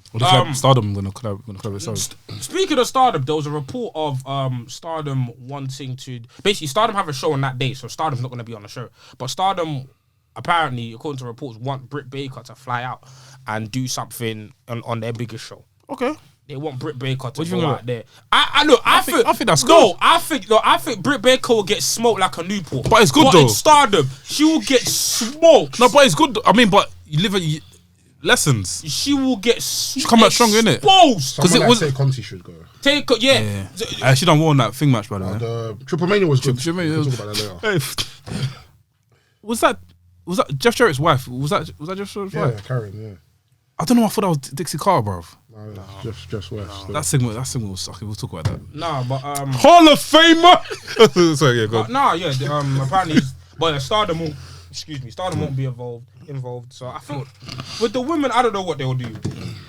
Stardom going to collaborate. Speaking of Stardom, there was a report of Stardom wanting to... Basically, Stardom have a show on that day, so Stardom's not going to be on the show. But Stardom, apparently, according to reports, want Britt Baker to fly out and do something on their biggest show. Okay. They want Britt Baker to go go out there. I think that's good. I think Britt Baker will get smoked like a Newport. But it's good though. In Stardom, she will get smoked. No, but it's good. I mean, but you live at... lessons. She will get come back stronger, innit? Exposed. Because it was Conti should go. She done well in that thing match, by the way. The Triplemania was good. Triplemania We'll was- talk about that later. Was that Jeff Jarrett's wife? Was that Jeff Jarrett's Yeah, wife? Karen. Yeah. I don't know. I thought that was Dixie Carter, bruv. No, just West. That segment was sucky. We'll talk about that. Nah, but Hall of Famer. Sorry, yeah, go on. apparently, but Stardom won't be involved. So I think with the women, I don't know what they'll do.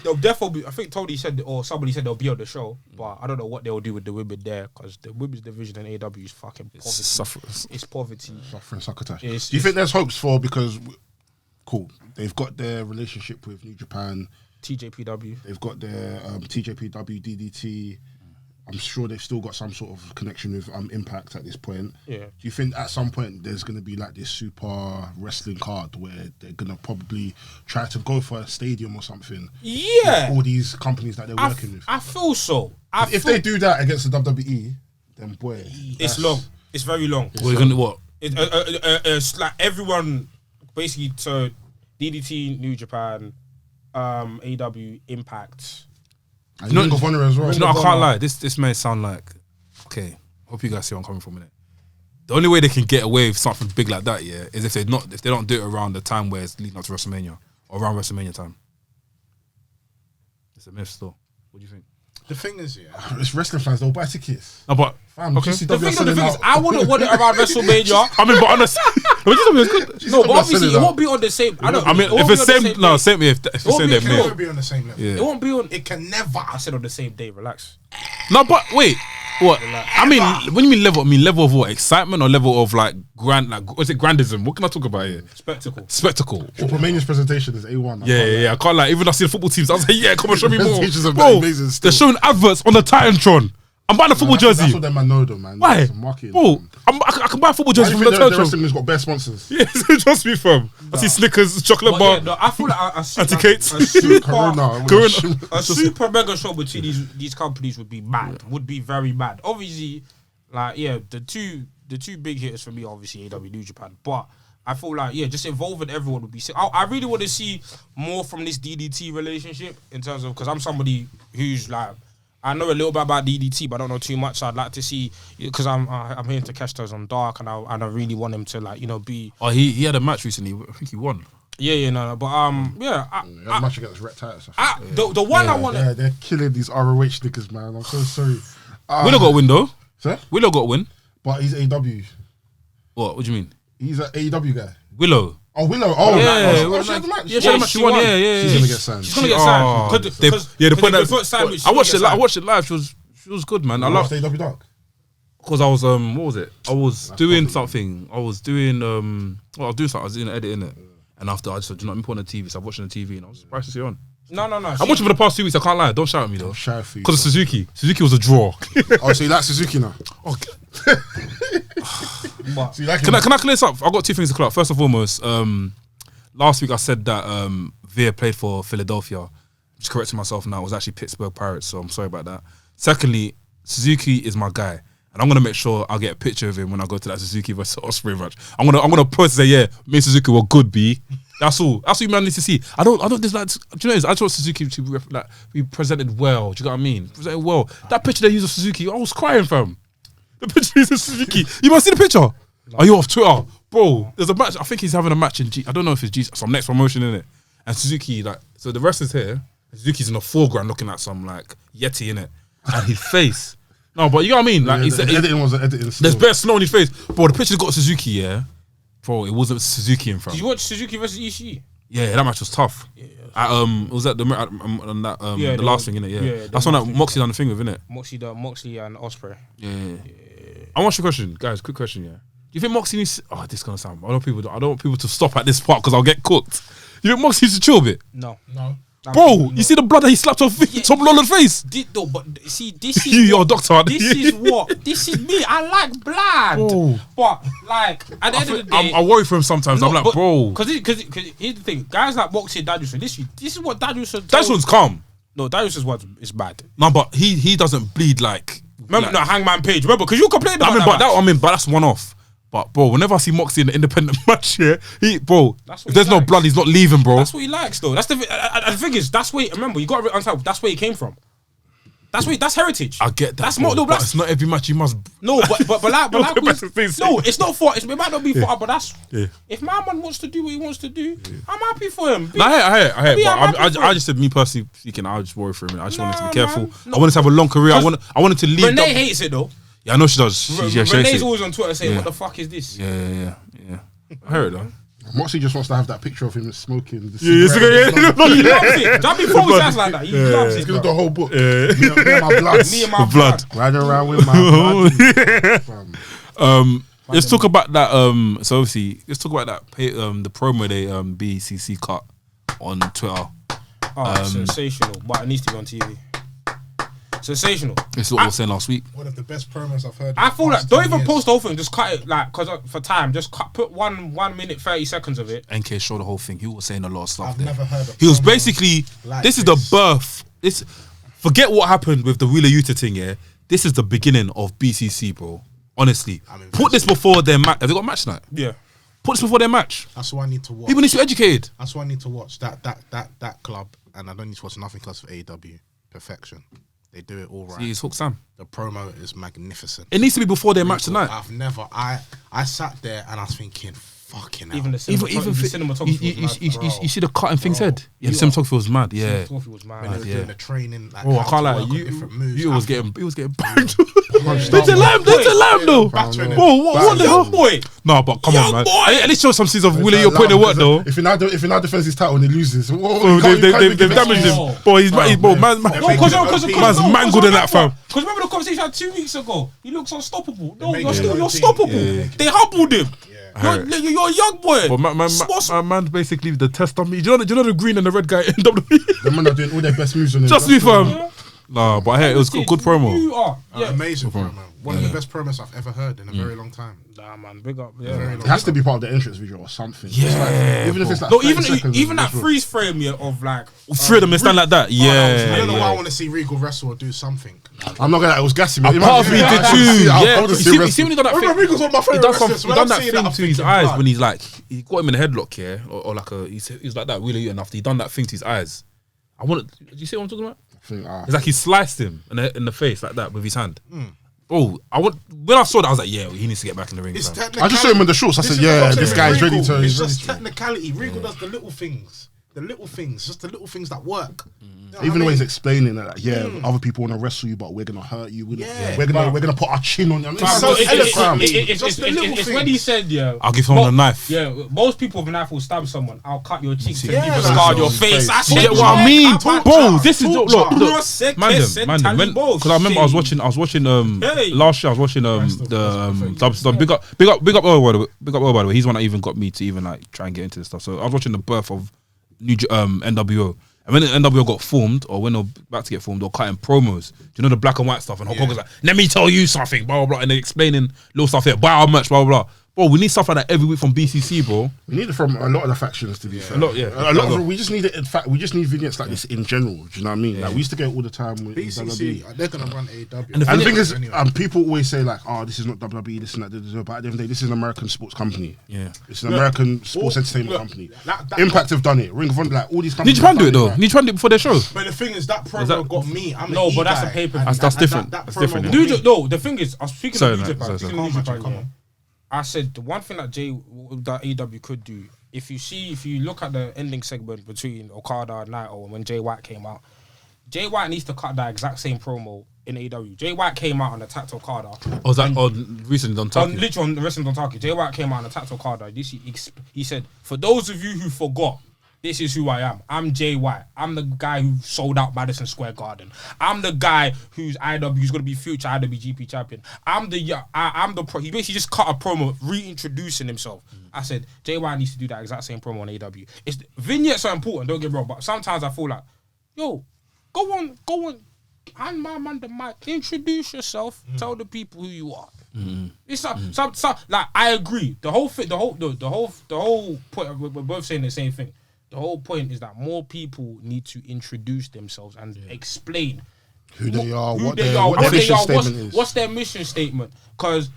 They'll definitely be, I think Tony said, or somebody said they'll be on the show, but I don't know what they'll do with the women there, because the women's division in AW is fucking poverty. It's poverty. Suffering succotash. Do you think there's hopes for, because cool, they've got their relationship with New Japan, TJPW. they've got their TJPW, DDT. I'm sure they've still got some sort of connection with Impact at this point. Yeah. Do you think at some point there's going to be like this super wrestling card where they're going to probably try to go for a stadium or something? Yeah. With all these companies that they're working with. I feel so. If they do that against the WWE, then boy, it's long. It's very long. We're gonna what? It's like everyone basically. So DDT, New Japan, AW, Impact. And Ring of Honor as well. No, I can't lie. This may sound like, okay, hope you guys see where I'm coming from in it. The only way they can get away with something big like that, yeah, is if they don't do it around the time where it's leading up to WrestleMania or around WrestleMania time. It's a myth still. What do you think? The thing is, It's wrestling fans, they'll buy tickets. No, but Fam, okay. GCW The thing selling is, out. I wouldn't want it around WrestleMania. I mean, but honestly, what you was good. No, but GCW obviously selling it out. won't be on the same. I mean, if it's same, no, same. If it's won't same be day, a it myth. won't be on the same level. Yeah. It won't be on. It can never. I said on the same day. Relax. No, but wait, what? I mean, when you mean level, I mean level of what? Excitement or level of like grand? Like, what's it? Grandism? What can I talk about here? Spectacle. Spectacle. Triplemania's presentation is A1. Yeah. I can't lie. Even I see the football teams, I was like, yeah, come on, show me more. Presentations are Bro, amazing still. they're showing adverts on the Titantron. I'm buying a football jersey. That's what them man know though, man. Why? It's marketing, Bro, man. I can buy a football Why jersey do from you the think the Titantron. wrestling has got bare sponsors? Yeah, trust me, fam. I see Snickers, chocolate bar, Yeah, no, I feel like a Anti-Cates. Corona. Corona. super mega show between these companies would be mad. Would be very mad. Obviously, like the two big hitters for me, obviously AW, New Japan, but I feel like just involving everyone would be sick. I really want to see more from this DDT relationship in terms of, because I'm somebody who's like, I know a little bit about DDT, but I don't know too much. So I'd like to see, because I'm here to catch those on Dark, and I really want him to be. Oh, he had a match recently. I think he won. No, but That match against Ret Titus. the one I want. Yeah, they're killing these ROH niggas, man. I'm so sorry. Willow got a win though. Sir? Willow got a win. But he's AEW. What do you mean? He's an AEW guy. Willow. Oh, Willow. Oh, Yeah, she had the match. Yeah, she had a match. She won. Yeah. She's gonna get signed. She's gonna get signed. Oh, I watched it. I watched it live. She was good, man. I loved AEW Dark. because I was what was it? I was doing something. I was doing I was doing an edit in it, and after I just said, "Do not me put on the TV." So I watched on the TV, and I was surprised to see it on. No. I'm watching for the past 2 weeks. I can't lie. Don't shout at me though. Shy for you. Because of Suzuki. Suzuki was a draw. Oh, so you like Suzuki now? Okay. So you like Can him? I clear this up? I've got two things to clear up. First and foremost, last week I said that Veer played for Philadelphia. Just correcting myself now. It was actually Pittsburgh Pirates, so I'm sorry about that. Secondly, Suzuki is my guy. And I'm gonna make sure I'll get a picture of him when I go to that Suzuki versus Ospreay match. I'm gonna post and say, yeah, me and Suzuki were good, B. That's all. That's what you man need to see. I don't dislike. Do you know? I just want Suzuki to be presented well. Do you know what I mean? Presented well. That picture they used of Suzuki, I was crying, fam. The picture they used of Suzuki. You must see the picture. Are you off Twitter, bro? There's a match. I think he's having a match in G. I don't know if it's G. Some next promotion in it. And Suzuki, so the rest is here. Suzuki's in the foreground looking at some Yeti in it, and his face. No, but you know what I mean. The editing was an editing. There's bare snow on his face, bro. The picture got Suzuki, yeah. Bro, it wasn't Suzuki in front. Did you watch Suzuki versus Ishii? Yeah, that match was tough. Was that the last thing, innit? Yeah. That's one that Moxie done the thing with, innit? Moxley and Ospreay. Yeah. I want your question, guys. Quick question, yeah. Do you think Moxie needs? Oh, this is gonna sound. I don't want people to stop at this part because I'll get cooked. You think Moxie needs to chill a bit? No. Bro, you see the blood that he slapped on Tom Lawler's face? But see, this is You're a doctor. This is me. I like blood. Bro. But at the end of the day, I worry for him sometimes. I'm like, bro. Because here's the thing, guys like Moxie and Danielson. This is what Danielson. Danielson's calm. No, Danielson's one is bad. No, but he doesn't bleed like. Remember, Hangman Page. Remember, because you complained about but that's one off. But bro, whenever I see Moxie in the independent match here, if That's there's what he no likes. blood, he's not leaving, bro. That's what he likes, though. That's the thing is, that's where. Remember, you got to understand. That's where he came from. That's heritage. I get that. That's bro, more. No, but that's it's not every match you must. no, but like That's the thing. no, it's not for. It might not be for. But that's Yeah. if my man wants to do what he wants to do, I'm happy for him. No, I hear. Yeah, I'm But happy for I him. just said, me personally speaking, I just worry for him. I just wanted to be Nah, careful. man. No. I wanted to have a long career. I wanted to leave. Renee hates it though. Yeah, I know she does. She hates Renee's it. always on Twitter saying, Yeah. "What the fuck is this?" Yeah. I heard it though. Moxie just wants to have that picture of him smoking. The Yeah. He loves it. Jamie Foles sounds like that. He loves He's it. gonna bro. do a whole book. Me and my blood. Me and my Blood. Riding around with my blood. Fam. Let's talk about that. So obviously, let's talk about that. The promo they BCC cut on Twitter. Oh, sensational. But it needs to be on TV. Sensational. This is what we were saying last week. One of the best promos I've heard. I feel in the like past don't 10 even years. post the whole thing. Just cut it because for time. Just put 1 minute 30 seconds of it. NK showed the whole thing. He was saying a lot of stuff I've there. never heard of He was promo basically, like this is this. the birth. Forget what happened with the Wheeler Yuta thing, yeah? This is the beginning of BCC, bro. Honestly. Put this before their match. Have they got a match tonight? Yeah. Put this before their match. That's what I need to watch. People need to be educated. That's what I need to watch. That club, and I don't need to watch nothing else for AEW. Perfection. They do it all right. He's Hook Sam. The promo is magnificent. It needs to be before their match tonight. I've never. I sat there and I was thinking, fucking hell. Even the Even cinematography was mad. you see the cutting things head. Yeah, the cinematography was mad. Yeah. Cinematography was when mad. they were yeah. doing the training, like Oh, I how can't to lie. work on different moves. You I was think- getting banged. That's a lamb. That's a lamb though. Back to it. Bro, what the hell? Young boy. No, but come on, Young man. boy. At least show some scenes of Willie. You're putting in work though. If he now defends his title and he loses, Oh, they've damaged him. Boy, he's bro, man's mangled in that fam. Because remember the conversation I had 2 weeks ago? He looks unstoppable. No, made you're it still routine. unstoppable. Yeah. They humbled him. Yeah. You're a young boy. But man, basically the test on me. Do you know the green and the red guy in WWE? the man are doing all their best moves on him. Just me, fam. Nah, but hey, it was good promo. You are. Yeah. Amazing promo. One of the best promos I've ever heard in a very long time. Nah, man, big up. Very Yeah. long It has to time. be part of the entrance video or something. Yeah, It's like, even if it's like No, 30 seconds, even that it's freeze frame yeah, of like Three of them, they stand like that. I Yeah. don't know why I yeah. want to see Regal wrestle or do something. I'm not gonna. It was gassing me. Apart from he did too. Yeah. You see when he done that Remember, thing? Regal's one of my He favorite done wrestlers. he When done I'm that seeing thing I'm to his thinking, eyes blood. when he's like, he got him in a headlock, yeah, or like he's like that really enough. He done that thing to his eyes. Did you see what I'm talking about? It's like he sliced him in the face like that with his hand. Oh, when I saw that, I was like, yeah, he needs to get back in the ring. It's fam. I just saw him in the shorts. I said, yeah, this guy's ready to. It's He's ready just to. technicality. Regal does the little things. Just the little things that work. You know Even what the I way he's mean? explaining it, like, other people want to wrestle you, but we're gonna hurt you. Yeah. We're gonna put our chin on you. I mean, So it's eloquent. eloquent. Just the little It's when he things. said, yeah. I'll give someone a knife. Yeah, most people with a knife will stab someone. I'll cut your cheeks and Yeah, leave a like scar on your so face. face. That's You it. get what I mean, bro? This is look. Mandem. Mandem. Because I remember I was watching Hey. last year. I was watching the big up Earl, by the way. He's the one that even got me to even like try and get into this stuff. So I was watching the birth of new NWO. And when the NWO got formed, or when they were about to get formed, they were cutting promos. Do you know the black and white stuff? And Hulk Hogan's like, let me tell you something, blah, blah, blah. And they're explaining little stuff here, buy our merch, blah, blah, blah. Bro, we need stuff like that every week from BCC, bro. We need it from a lot of the factions, to be fair. A lot, yeah. A lot of we just need it. In fact, we just need vignettes like this in general. Do you know what I mean? Like we used to get it all the time with WWE. BCC, they're gonna run AEW. And And the thing is, anyway. people always say like, "Oh, this is not WWE, this and that." But at the end of the day, this is an American sports company. Yeah. It's an American sports entertainment company. Impact have done it. Ring of Honor, like all these Need companies. Japan do it have though. done Need Japan do it before their show. But the thing is, that promo that- got me. I'm No, an but that's E-guy, a pay-per-view. and That's that- different. that That's promo different, got yeah. me. No, the thing is, I was speaking Sorry, of New man. Japan. Sorry, Speaking sorry. of New Japan, Come yeah. on. I said the one thing that AEW could do, if you look at the ending segment between Okada and Naito and when Jay White came out, Jay White needs to cut that exact same promo in AEW. Jay White came out and attacked Okada. Or was that recently on Turkey? Literally on the Wrestling Dontaku. Jay White came out and attacked Okada. He said, for those of you who forgot, this is who I am. I'm Jay White. I'm the guy who sold out Madison Square Garden. I'm the guy who's going to be future IWGP champion. He basically just cut a promo reintroducing himself. I said, Jay White needs to do that exact same promo on AEW. Vignettes are important, don't get me wrong, but sometimes I feel like, yo, go on. And my man, the mic, introduce yourself. Tell the people who you are. It's like I agree. The whole point. We're both saying the same thing. The whole point is that more people need to introduce themselves and explain who they are, who what they their are, mission what statement is. What's their mission statement? Because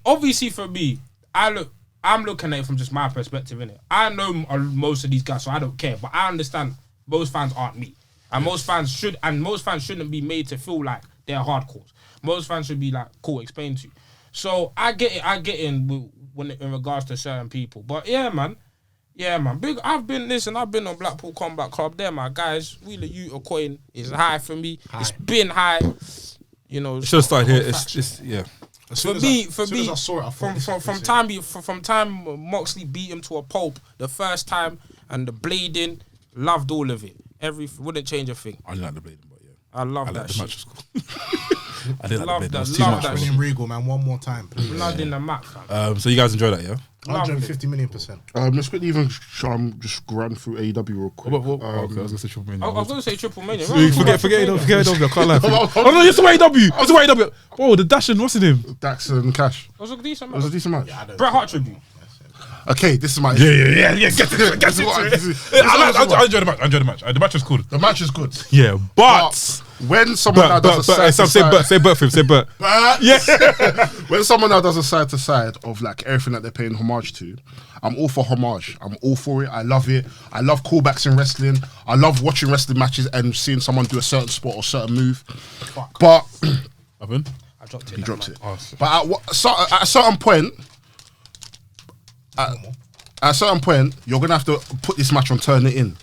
Obviously for me, I'm looking at it from just my perspective, innit? I know most of these guys, so I don't care. But I understand most fans aren't me, and most fans shouldn't be made to feel like they're hardcores. Most fans should be like, cool, explain to you. So I get it in regards to certain people. But yeah, man. Big. I've been on Blackpool Combat Club. There, my guys. Wheeler Utah coin is high for me. It's been high. You know, It should have started here. It's just For me, from time Moxley beat him to a pulp the first time, and the blading, loved all of it. Wouldn't change a thing. I didn't like the blading, but yeah. I love that the shit. match was cool. I didn't like the blading. It was too love much. that bro. shit. In Regal, man, one more time, please. Blood in the map, fam. So you guys enjoy that, yeah? 150 million%. Let's quickly even just run through AEW real quick. Okay, I was gonna say Triplemania. I was gonna say Triplemania. Forget AEW. I can't lie. Oh no, it's AEW. Bro, the Dashing, what's his name? Dax and Cash. It was a decent It was a match. decent match. Bret Hart tribute. Okay, this is my Yeah. Get to it. I enjoyed the match. The match was cool. The match is good. Yeah, but When someone now does a side to side, say Bert for him. Say Bert. yeah. When someone now does a side to side of like everything that they're paying homage to, I'm all for homage. I'm all for it. I love it. I love callbacks in wrestling. I love watching wrestling matches and seeing someone do a certain spot or certain move. But Happened? I dropped it. he dropped it. Oh, But at a certain point, at a certain point, you're gonna have to put this match on Turn It In.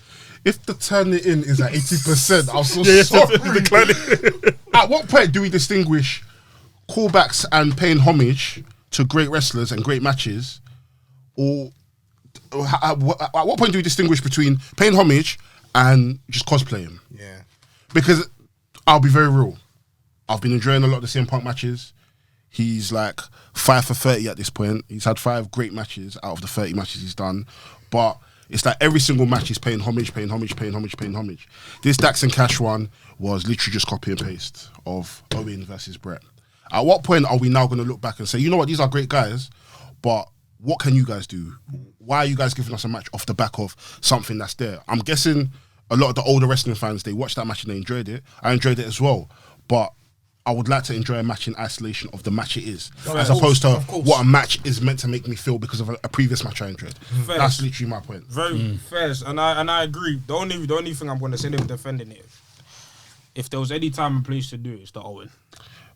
If the Turn It In is at 80%, I'm so sorry. At what point do we distinguish callbacks and paying homage to great wrestlers and great matches, or at what point do we distinguish between paying homage and just cosplaying? Yeah. Because I'll be very real, I've been enjoying a lot of the CM Punk matches. He's like 5 for 30 at this point. He's had 5 great matches out of the 30 matches he's done. But it's like every single match he's paying homage. This Dax and Cash one was literally just copy and paste of Owen versus Brett. At what point are we now going to look back and say, you know what, these are great guys, but what can you guys do? Why are you guys giving us a match off the back of something that's there? I'm guessing a lot of the older wrestling fans, they watched that match and they enjoyed it. I enjoyed it as well. But I would like to enjoy a match in isolation of the match it is, as opposed to what a match is meant to make me feel because of a previous match I enjoyed. That's literally my point. Very fair, and I agree. The only thing I'm going to say them defending it, if there was any time and place to do it, it's the Owen.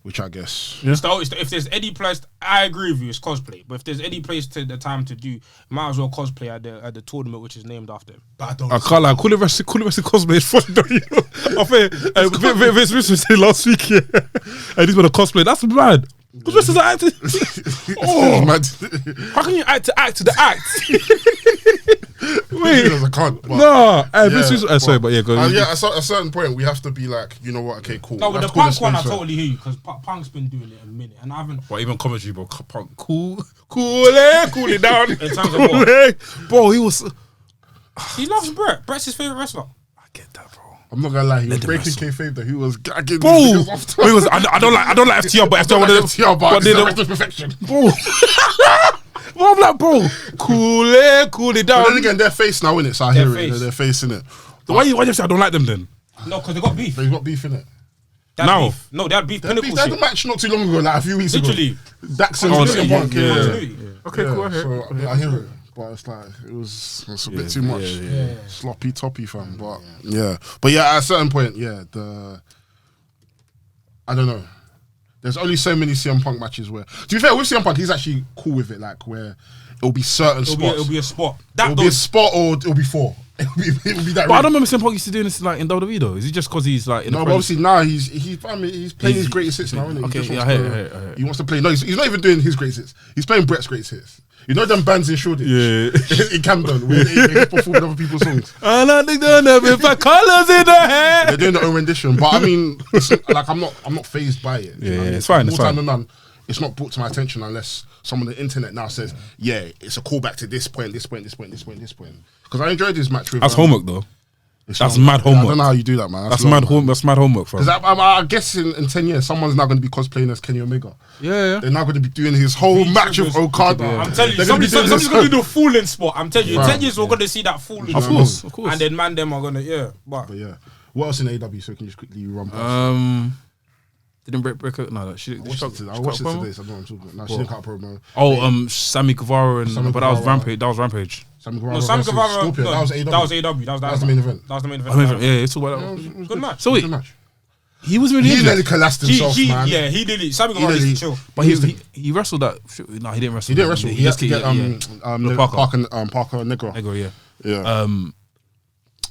Which I guess. Yeah. If there's any place, I agree with you, it's cosplay. But if there's any place to the time to do, might as well cosplay at the tournament which is named after him. But I don't. I can't lie. Cool wrestling cosplay is funny, don't you? I think Vince Smith was saying last week, yeah. And he's gonna cosplay. That's mad. Because wrestlers are acting. Oh, Mad. how can you act to the act? Wait, I can't. no. Vince Smith. Sorry, but yeah, go. Yeah, at a certain point, we have to be like, you know what? Okay, cool. No, with Let's the call this Punk one, I sponsor. totally hear you because Punk's been doing it a minute, and I haven't. Well, even commentary, bro. Punk, cool it down. In terms of what? Bro, he was. He loves Brett. Brett's his favorite wrestler. I get that, bro. I'm not gonna lie, he was them breaking wrestle. kayfabe though. He was gagging. Bro, these niggas off. he was. I don't like FTR, but FTR wanted FTR, but they it's don't- wrestler's perfection. Bro. Well, I'm like, bro, cool it down. But then again, they're face now, innit? So I hear They're it. face. They're facing it. Why you say I don't like them then? No, because they got beef. But he's got beef in it. They had Now. beef. No, they had beef. They Pinnacle had a shit. match not too long ago, like a few weeks Literally. ago. Dax and Continuity, CM Punk, yeah. Continuity. Okay, cool. I hear So it. I hear it, but it's like it's a bit too much. Sloppy toppy, fam. But but at a certain point, I don't know. There's only so many CM Punk matches where, to be fair, with CM Punk, he's actually cool with it. Like where it'll be certain spots. It'll be a spot. It'll be a spot or it'll be 4. It'll be that. But I don't remember CM Punk used to doing this like in WWE though. Is it just because he's like in No, the but obviously now he's playing his greatest hits now, isn't he? Okay, He just yeah, wants I to- hear it. He wants to play. No, he's not even doing his greatest hits. He's playing Brett's greatest hits. You know them bands in Shoreditch? Yeah. in Camden, where they perform other people's songs. And I think they'll never find colors in the hair. They're doing their own rendition, but I mean, it's, like I'm not phased by it. You know what I mean? it's fine, More it's time fine. than none, it's not brought to my attention unless someone on the internet now says, "Yeah, it's a callback to this point." Because I enjoyed this match with. That's homework though. it's that's long. mad I homework. don't know how you do that, man. That's long, mad man. home. That's mad homework, bro. Because I guess in 10 years, someone's now going to be cosplaying as Kenny Omega. Yeah. They're now going to be doing his whole match of Okada. I'm telling you, They're gonna be doing somebody's his going to do the fooling spot. I'm telling you, in Right. 10 years, we're going to see that fooling Of spot. course. And then Mandem are going to, But yeah, what else in AEW? So we can just quickly run past. Didn't break her. No, she I watched it today, so I know what I'm talking about. No, she didn't cut a promo. Oh, Sammy Guevara Sammy but that was Guevara. Rampage. That was Rampage. Sammy Guevara No, Sam versus Guevara. Scorpion. No, That was AEW. That was AEW. That was the main event. That was the main event. Yeah, it's all about that. Good match. So wait, Good match. he was really He injured. nearly collapsed himself, man. Yeah, he did it. Sammy Guevara nearly- used to chill. But he wrestled that. No, he didn't wrestle. He didn't wrestle. He had to get Parker Parker Negro. yeah.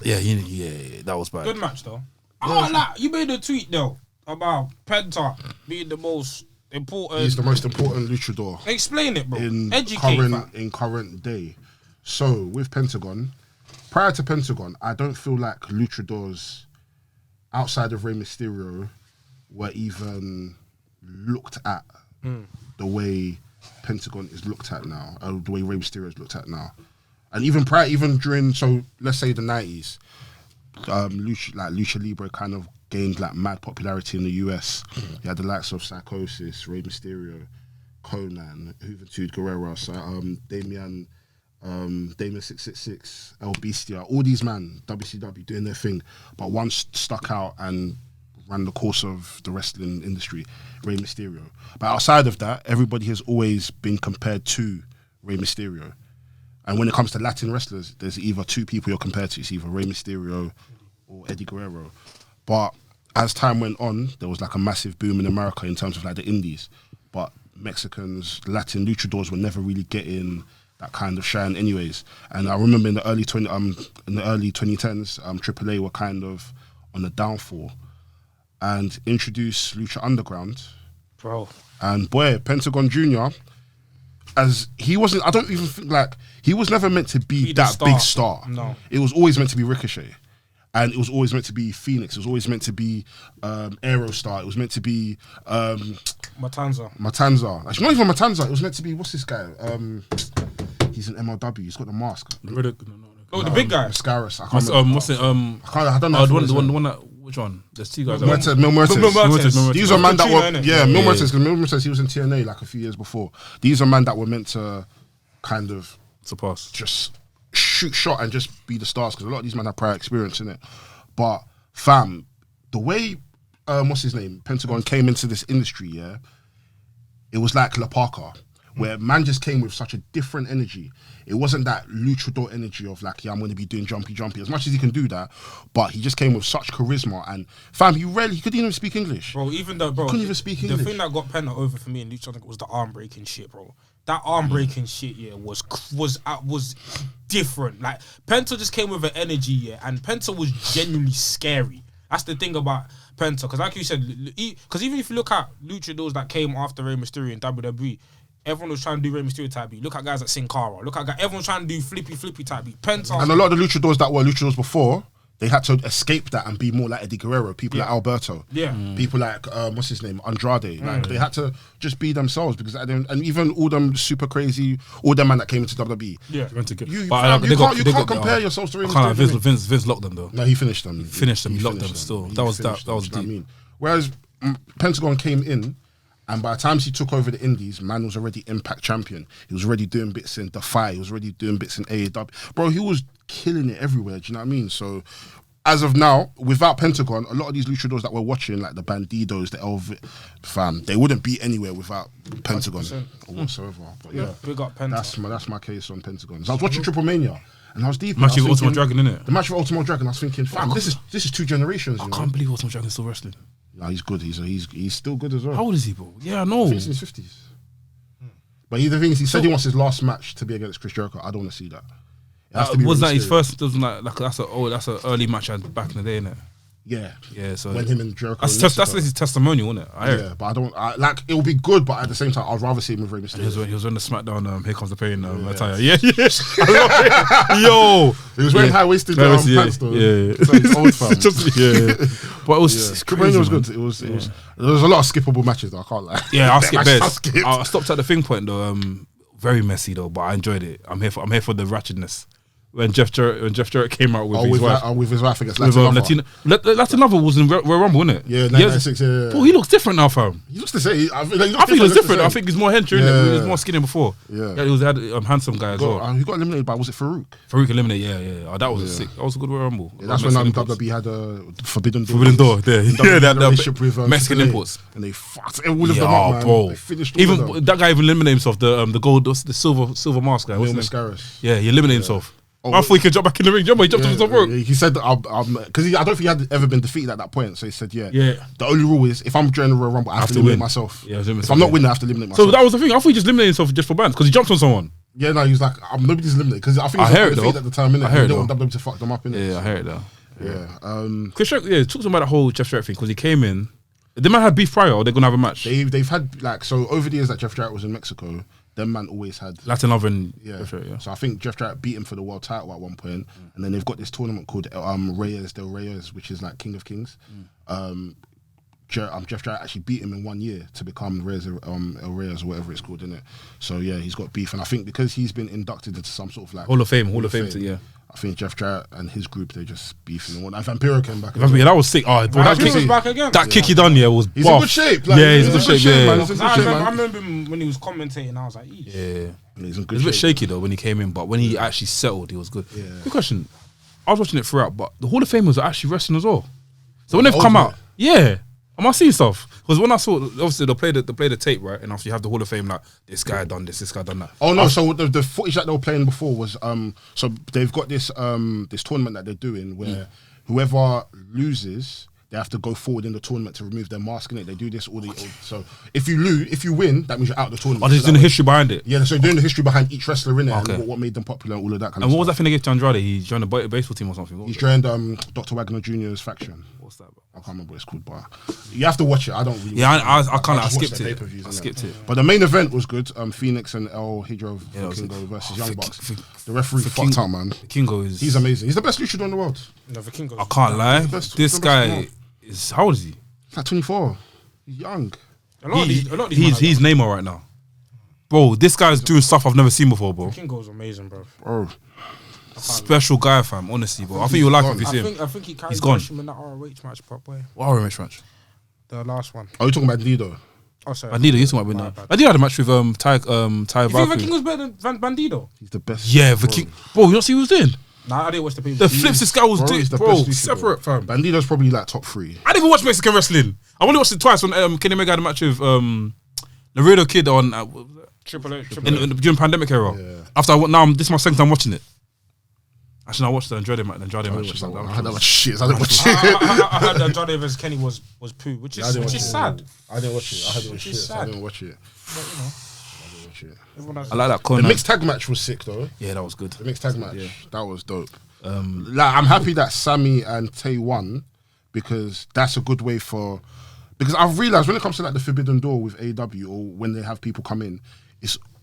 Yeah. Yeah, that was bad. Good match though. Oh, like you made a tweet though about Penta being the most important. He's the most important luchador Explain it, bro. in Educate. fam. current day. So with Pentagon, prior to Pentagon, I don't feel like luchadors outside of Rey Mysterio were even looked at the way Pentagon is looked at now, the way Rey Mysterio is looked at now. And even during, so let's say the 90s, Lucha Libre kind of gained like mad popularity in the US. You had the likes of Psychosis, Rey Mysterio, Conan, Juventud Guerrera, Damian 666, El Bestia, all these man, WCW doing their thing, but one stuck out and ran the course of the wrestling industry, Rey Mysterio. But outside of that, everybody has always been compared to Rey Mysterio. And when it comes to Latin wrestlers, there's either two people you're compared to. It's either Rey Mysterio or Eddie Guerrero. But as time went on, there was like a massive boom in America in terms of like the indies. But Mexicans, Latin luchadors were never really getting that kind of shine anyways. And I remember in the early 2010s, AAA were kind of on the downfall and introduced Lucha Underground. Bro. And boy, Pentagon Jr., as he wasn't, I don't even think like, he was never meant to be that big star. No. It was always meant to be Ricochet. And it was always meant to be Phoenix. It was always meant to be Aerostar. It was meant to be Matanza. Actually, not even Matanza. It was meant to be, what's this guy? He's an MLW. He's got the mask. Oh, the big guy. Mascaris. I can't remember. What's it? I don't know. The one that. Which one? There's two guys. Mil Muertes. These are men that were, Mil Muertes, because Mil Muertes, he was in TNA like a few years before. These are men that were meant to kind of surpass, just shoot shot and just be the stars, because a lot of these men have prior experience in it. But fam, the way what's his name, Pentagon came into this industry, yeah, it was like La Parka, where man just came with such a different energy. It wasn't that luchador energy of like, yeah, I'm going to be doing jumpy, as much as he can do that, but he just came with such charisma. And fam, he couldn't even speak English. Bro, even though, bro, couldn't even speak English. The thing that got Penta over for me in Lucha was the arm breaking shit, bro. That arm breaking shit, yeah, was different. Like, Penta just came with an energy, yeah, and Penta was genuinely scary. That's the thing about Penta, because like you said, because even if you look at luchadors that came after Rey Mysterio in WWE, everyone was trying to do Rey Mysterio type beat. Look at guys like Sin Cara. Look at guys, everyone trying to do flippy type beat. Penta. And a lot of the luchadors that were luchadors before, they had to escape that and be more like Eddie Guerrero. People like Alberto. Yeah. People like, what's his name? Andrade. Like, they had to just be themselves, because and even all them super crazy, all them man that came into WWE. Yeah. You can't compare yourselves to Rey Mysterio. Vince locked them though. No, he finished them. He locked them still. That was deep. What I mean. Whereas Pentagon came in, and by the time he took over the Indies, man was already Impact champion. He was already doing bits in Defy. He was already doing bits in AEW. Bro, he was killing it everywhere. Do you know what I mean? So, as of now, without Pentagon, a lot of these luchadors that we're watching, like the Bandidos, the Elvis, fam, they wouldn't be anywhere without Pentagon or whatsoever. But yeah, big up Penta. That's my case on Pentagon. So I was watching Triplemania, and I was deep. Match with Ultimate Dragon, innit? The match with Ultimate Dragon. I was thinking, fam, this is two generations. I can't believe Ultimate Dragon's still wrestling. Nah, he's good. He's still good as well. How old is he, bro? Yeah, I know. I think he's in his 50s. But the thing is, he said he wants his last match to be against Chris Jericho. I don't want to see that. It has to be was that his Mysterio. first? Like that's an early match back in the day, innit? Yeah. So when him and Jericho. That's his testimonial, isn't it? Yeah, but like it will be good, but at the same time, I'd rather see him with Rey Mysterio. He was on the SmackDown. Here Comes the Pain attire. Yeah. I love it. Yo, he was wearing high waisted pants though. Yeah, so he's old fam. But it was crazy. It was good. It was. There was a lot of skippable matches though. I can't lie. Yeah, I'll skip beds. I stopped at the thing point though. Very messy though, but I enjoyed it. I'm here for the ratchetness. when Jeff Jarrett came out with his wife. With his wife against With Latin Lover. Latin Lover was in Royal Rumble, wasn't it? Yeah, 1996. Yeah. Bro, he looks different now, fam. He looks the same. I think he looks different. I think he's more hench, innit? He was more skinny before. Yeah. He was a handsome guy as well. He got eliminated by, was it Farouk? Farouk eliminated, yeah. Oh, that was sick. That was a good Royal Rumble. Yeah, that's when WWE had a Forbidden Door. Forbidden Door, there. Yeah, that relationship with Mexican imports. And they fucked all of them up, man. Bro. They finished all of them. Even that guy even eliminated himself, the gold, the silver mask guy. Neil Mascaras. Yeah, he eliminated himself. Oh, I thought he could jump back in the ring. He jumped off himself, bro. He said that because I don't think he had ever been defeated at that point. So he said, the only rule is if I'm joining the Royal Rumble, I have to eliminate myself. Yeah, if I'm not winning, I have to eliminate myself. So that was the thing. I thought he just eliminated himself just for bands because he jumped on someone. Yeah, no, he was like, nobody's eliminated because I think he was defeated at the time. I heard it. WWE to fuck them up. Yeah, I heard it though. Yeah. Chris Jericho, talk to him about the whole Jeff Jarrett thing because he came in. They might have beef prior, or they're gonna have a match. They've had over the years that Jeff Jarrett was in Mexico. Them man always had Latin Lover and Jeff Jarrett, So I think Jeff Jarrett beat him for the world title at one point, and then they've got this tournament called Reyes del Reyes, which is like King of Kings. Jeff Jarrett actually beat him in 1 year to become Reyes El Reyes or whatever it's called, isn't it? So yeah, he's got beef, and I think because he's been inducted into some sort of like Hall of Fame, yeah. I think Jeff Jarrett and his group, they're just beefing. And Vampiro came back. Yeah, that was sick. Oh, that kick was back again. That kick he done, was he's in good shape. Like, he's in good shape. Yeah, I remember him when he was commentating. I was like, he's in good shape. It was a bit shaky though when he came in, but when he actually settled, he was good. Yeah. Good question. I was watching it throughout, but the Hall of Famers are actually wrestling as well. So when they've come out, am I seeing stuff? Because when I saw, obviously they play the tape, right? And after you have the Hall of Fame, like this guy done this guy done that. Oh no! So the footage that they were playing before was so they've got this this tournament that they're doing where whoever loses, they have to go forward in the tournament to remove their mask in it. They do this so if you win, that means you're out of the tournament. Oh, they're doing the history behind it. Yeah, so they're doing the history behind each wrestler in it and what made them popular and all of that kind of stuff. And what was that thing against Andrade? He joined a baseball team or something. He's joined Dr. Wagner Jr.'s faction. What's that, bro? I can't remember what it's called, but you have to watch it. I don't really. Yeah, I can't. I skipped it. I skipped it. But the main event was good. Phoenix and El Hidro Vikingo versus Young Bucks. The referee fucked up, man. Vikingo he's amazing. He's the best luchador in the world. No, Vikingo. I can't lie. This guy is, how old is he? He's like 24. He's young. He's Neymar right now, bro. This guy's doing stuff I've never seen before, bro. Vikingo's amazing, bro. Special guy, fam. Honestly, bro. I think you'll like him if you see him. I think he carried him in that ROH match, probably. What ROH match? The last one. Oh, you're talking about Bandido? Oh, sorry. Bandido, you're talking about Bandido. Bandido had a match with Ty You think Vikingo's better than Bandido? He's the best. Yeah, bro, you don't see what he was doing? Nah, I didn't watch the people. The flips this guy was doing, bro, separate, fam. Bandido's probably like top 3. I didn't even watch Mexican wrestling. I only watched it twice when Kenny Omega had a match with Laredo Kid on during pandemic era. Yeah. This is my second time watching it. Actually, I watched the Andrade match. I had that much shit. I didn't watch it. I heard Andrade versus Kenny was poo, which is sad. I didn't watch it. I didn't watch it. But you know, I like that. The mixed tag match was sick though. Yeah, that was good. The mixed tag match, that was dope. I'm happy that Sammy and Tay won because that's a good way for. Because I've realized when it comes to like the Forbidden Door with AEW or when they have people come in,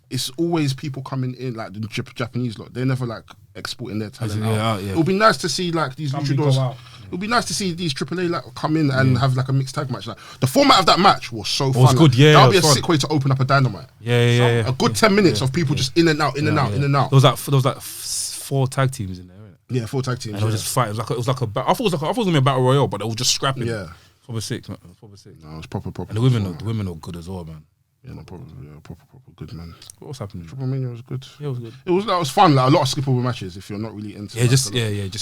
it's always people coming in like the Japanese lot. They're never like exporting their talent out. Yeah. It would be nice to see like these luchadors. It would be nice to see these AAA like come in and have like a mixed tag match. Like the format of that match was so fun. It was good, yeah. That would be a sick way to open up a Dynamite. Yeah. A good 10 minutes of people just in and out. There was like 4 tag teams in there. Right? Yeah, 4 tag teams. And it was just fight. It was like a. I thought it was gonna be a battle royale, but they were just scrapping. Yeah. Probably sick. No, it was proper. And the women are good as well, man. Yeah, no problem. Yeah, proper good, man. What's happening? Triplemania was good. Yeah, it was good. It was fun. Like a lot of skippable matches if you're not really into. Yeah, just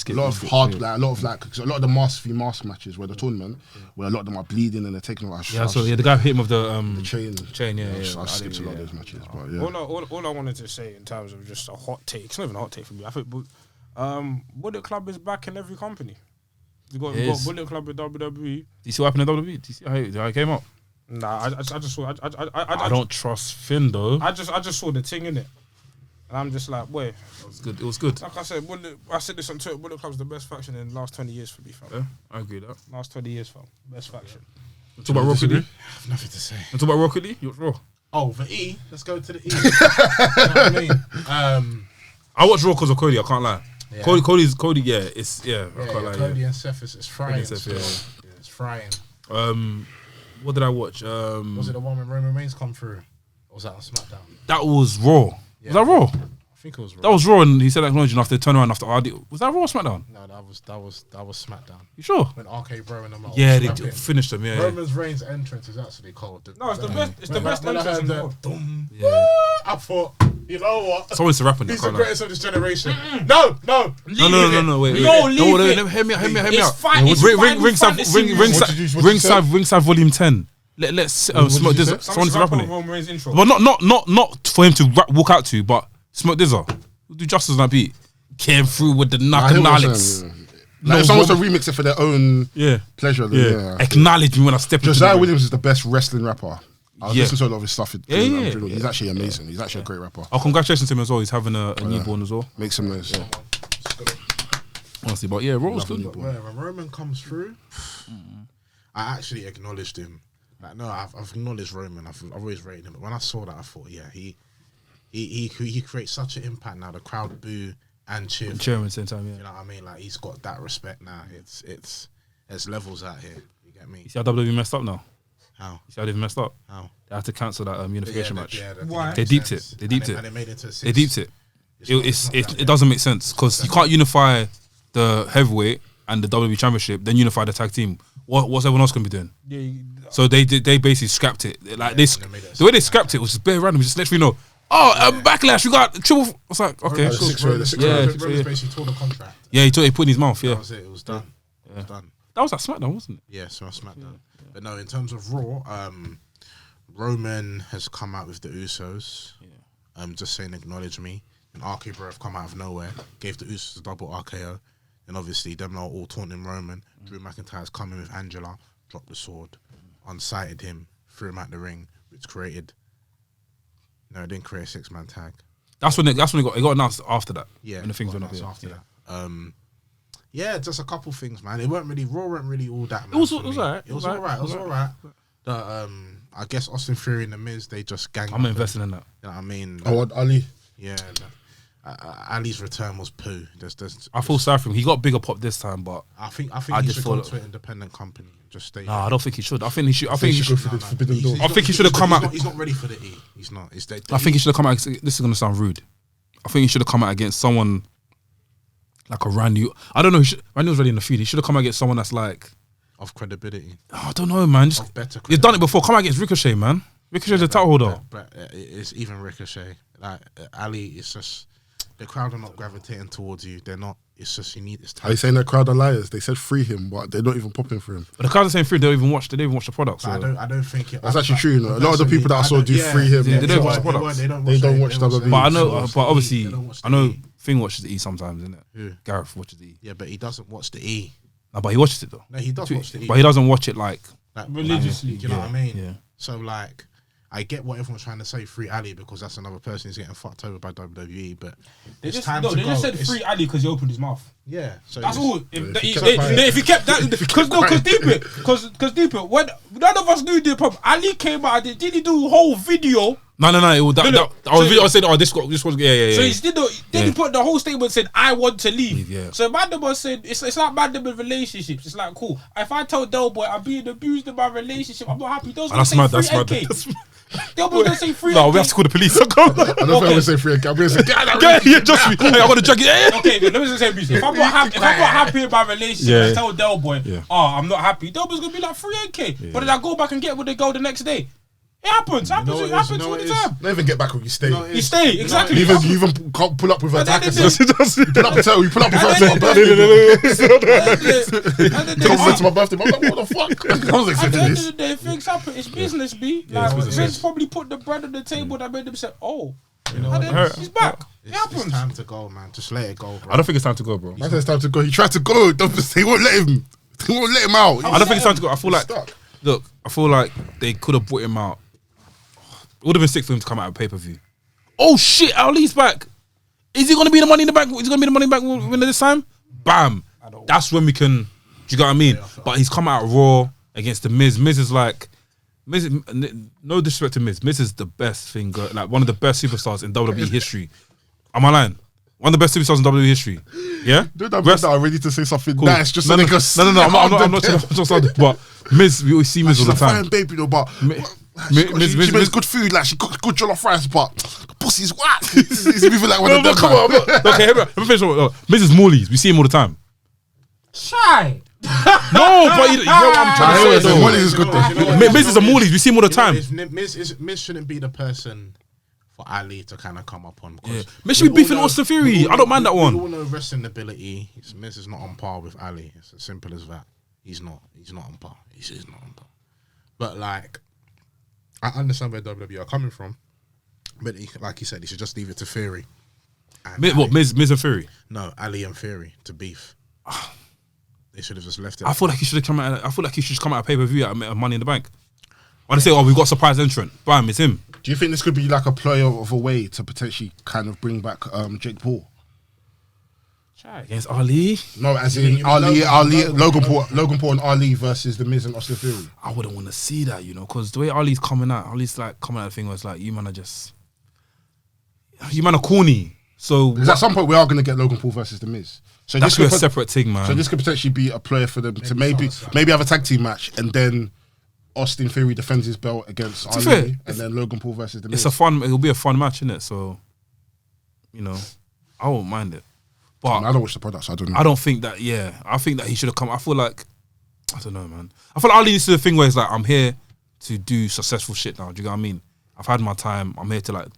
skip. A lot of hard, like cause a lot of the mask v mask matches where the tournament, where a lot of them are bleeding and they're taking off. The guy hit him with the chain. Yeah. I skipped a lot of those matches, but yeah. All I wanted to say in terms of just a hot take. It's not even a hot take for me. I think Bullet Club is back in every company. We got Bullet Club with WWE. Do you see what happened in WWE? Do you see how it came up? Nah, I just saw. I don't trust Finn though. I just saw the thing in it, and I'm just like, wait. It was good. Like I said, I said this on Twitter. Bullet Club's the best faction in the last 20 years for me, fam. Yeah, I agree with that. Last 20 years, fam. Best faction. Talk about Rocket League. I have nothing to say. Talk about Rocket League. You're Raw. Oh, the E. Let's go to the E. You know what I mean? I watch Raw because of Cody. I can't lie. Yeah. Cody. Yeah, it's I can't lie. Cody and Seth is frying. It's frying. What did I watch? Was it the one when Roman Reigns come through? Or was that on SmackDown? That was Raw. Yeah. Was that Raw? I think it was Raw. That was Raw, and he said acknowledging after turn around after RD. Was that Raw or SmackDown? No, that was SmackDown. You sure? When RK Bro and them all Yeah, they swept in. finished them. Yeah, Roman's Reigns entrance is actually cold. No, it's the best. It's the best When I entrance heard in the the world. dum, yeah. I thought, you know what? Someone's to rap on that. He's the greatest of this generation. No. No, wait. No, wait. leave it. Hear me It's out. fine. It's fine. Ringside Volume 10. Let's smoke this. Someone's to rap on it. Roman Reigns intro. But not for him to walk out to, but smoke this up. We'll do justice on that beat. Came through with the knock and knowledge. Like if someone wants to remix it for their own pleasure, then Yeah. Acknowledge me when I step into Josiah the ring. Williams is the best wrestling rapper. I was Yeah. listening to a lot of his stuff. Yeah. He's actually amazing. He's actually a great rapper. Oh, congratulations to him as well. He's having a newborn as well. Make some noise. Honestly, but yeah, Raw was good. When Roman comes through, I actually acknowledged him. Like, no, I've acknowledged Roman. I've always rated him. But when I saw that, I thought, yeah, he creates such an impact now. The crowd boo and cheer. Chairman same time, yeah. You know what I mean? Like he's got that respect now. It's levels out here. You get me? You see how WWE messed up now? How? You see how they've messed up? How? They had to cancel that unification match. Why? They deeped it. They deeped it. And it made it to 6. They deeped it. It doesn't make sense because you can't unify the heavyweight and the WWE Championship, then unify the tag team. What's everyone else gonna be doing? So they basically scrapped it. Like the way they scrapped it was just bare random. Just let you know. Backlash. We got triple. I was like, okay, Roman's basically tore the contract. Yeah, he put it in his mouth. Yeah, That was it. It was done. It was done. that was at SmackDown, wasn't it? Yeah, so SmackDown. But no, in terms of Raw, Roman has come out with the Usos. Just saying, acknowledge me. And RK Bro have come out of nowhere, gave the Usos a double RKO. And obviously, them are all taunting Roman. Drew McIntyre's coming with Angela, dropped the sword, unsighted him, threw him out the ring, which created. No, it didn't create a 6-man tag. That's when it got announced after that. Yeah, when the things went up after that. Yeah, just a couple things, man. It weren't really Raw, weren't really all that. Man, It was alright. It was alright. I guess Austin Theory and The Miz, they just ganged. I'm investing in that. You know what I mean? Ali. Yeah. Ali's return was poo. I feel sorry for him. He got bigger pop this time, but I think I he just should go thought- to an independent company. Just stay. nah, I don't think he should. I think he should. I think he He should. should go for the forbidden door. I think he should have come out. He's not ready for the E. He's not. I think he should have come out. This is gonna sound rude. I think he should have come out against someone like a Randy. I don't know. Randy was already in the feud. He should have come out against someone that's like of credibility. I don't know, man. Just, Of better. he's done it before. Come out against Ricochet, man. Ricochet's a title holder. But it's even Ricochet. Like Ali, it's just the crowd are not gravitating towards you. They're not. It's just you need this Are time. you saying that crowd are liars? They said free him, but they're not even popping for him. But the crowd are saying free. They don't even watch the product. So. I don't think it. That's actually true, you know. A lot of the people that I saw do free him. They don't watch the products. They don't watch WWE. But I know. But obviously, They don't watch the I know. E. Thing watches the E sometimes, isn't it? Who? Gareth watches the E. Yeah, but he doesn't watch the E. No, but he watches it though. No, he does watch the E. But he doesn't watch it like. Religiously. You know what I mean? Yeah. So like, I get what everyone's trying to say, free Ali, because that's another person who's getting fucked over by WWE. But They it's just time to go. just said It's- free Ali because he opened his mouth. Yeah, so That's it's- all. kept If he kept that, because deep it, when none of us knew the problem, Ali came out. Did he do a whole video? No. I was So- saying, oh, this was yeah. So he did. Then he put the whole statement said, "I want to leave." Yeah. So Mandem was saying, it's like Mandem with relationships. It's like cool. If I tell Del Boy I'm being abused in my relationship, I'm not happy. Those gonna say That's mad. free NK. Del Boy's gonna say free. No, NK. we have to call the police. I don't think I'm going to say free. I'm going to say, Yeah, just me. Hey, I got to drag it. Okay, let me just say this. If I'm not happy in my relationship, Yeah. I tell Del Boy, Yeah. I'm not happy. Del Boy's gonna be like free NK. But then I go back and get with the girl the next day. It happens. It happens all the time. Don't even get back when you stay. You stay exactly. You even can't pull up with her And then attackers. they- You pull up with her to my And birthday. And then Come over to my birthday. I'm like, what the fuck? I was At expecting the end of this. the day, things happen. It's business, B. Yeah, it's Like business. Vince probably put the bread on the table that made them say, "Oh, You know, and then he's back." It it's happens. time to go, man. Just let it go, bro. I don't think it's time to go, bro. I said it's time to go. He tried to go. They won't let him. They won't let him out. I don't think it's time to go. I feel like, stuck. look, I feel like they could have brought him out. It would have been sick for him to come out of pay per view. Oh shit, Ali's back. Is he gonna be the Money in the Bank? Is he gonna be the Money in the Bank winner this time? Bam. That's when we can. Do you get what I mean? But he's come out raw against the Miz. Miz is like, no disrespect to Miz. Miz is the best thing, like one of the best superstars in WWE history. Am I lying? One of the best superstars in WWE history. Yeah. Dude, that means that I'm ready to say something nice. Just so they can. No. I'm not trying to sound. But Miz, we always see Miz all the She's a fine time. baby, though. But She makes good food, like she cooks good jollof rice, but the pussy's whack. He's moving like one of them. Come on, okay, let me finish. Mrs. Morley's, we see him all the time. Shy. No, but you know what I'm trying to say. Morley's is good though. Mrs. and Morley's, we see him all the time. Miz shouldn't be the person for Ali to kind of come up on. Yeah. Miz should be beefing Austin Theory. I don't mind that one. We all know wrestling ability. Miz is not on par with Ali. It's as simple as that. He's not on par. He's not on par. But like, I understand where WWE are coming from. But like you said, he should just leave it to Theory. What, Miz and Theory? No, Ali and Theory to beef. They should have just left it. I feel like he should have come out. I feel like he should just come out of pay-per-view at Money in the Bank. Or they say, "Oh, we've got a surprise entrant. Bam, it's him." Do you think this could be like a play of a way to potentially kind of bring back Jake Paul? Against Ali? No, as in Logan Paul and Ali versus The Miz and Austin Theory. I wouldn't want to see that, you know, because the way Ali's coming out the thing where it's like, you man are corny. So because at some point we are going to get Logan Paul versus The Miz. So that's a separate thing, man. So this could potentially be a player for them to maybe have a tag team match, and then Austin Theory defends his belt against Ali, and then Logan Paul versus The Miz. It'll be a fun match, innit? So, you know, I won't mind it. But I don't watch the product, so I don't know. I don't think that, I think that he should have come. I feel like, I don't know, man. I feel like Ali needs to do the thing where it's like, I'm here to do successful shit now. Do you know what I mean? I've had my time. I'm here to like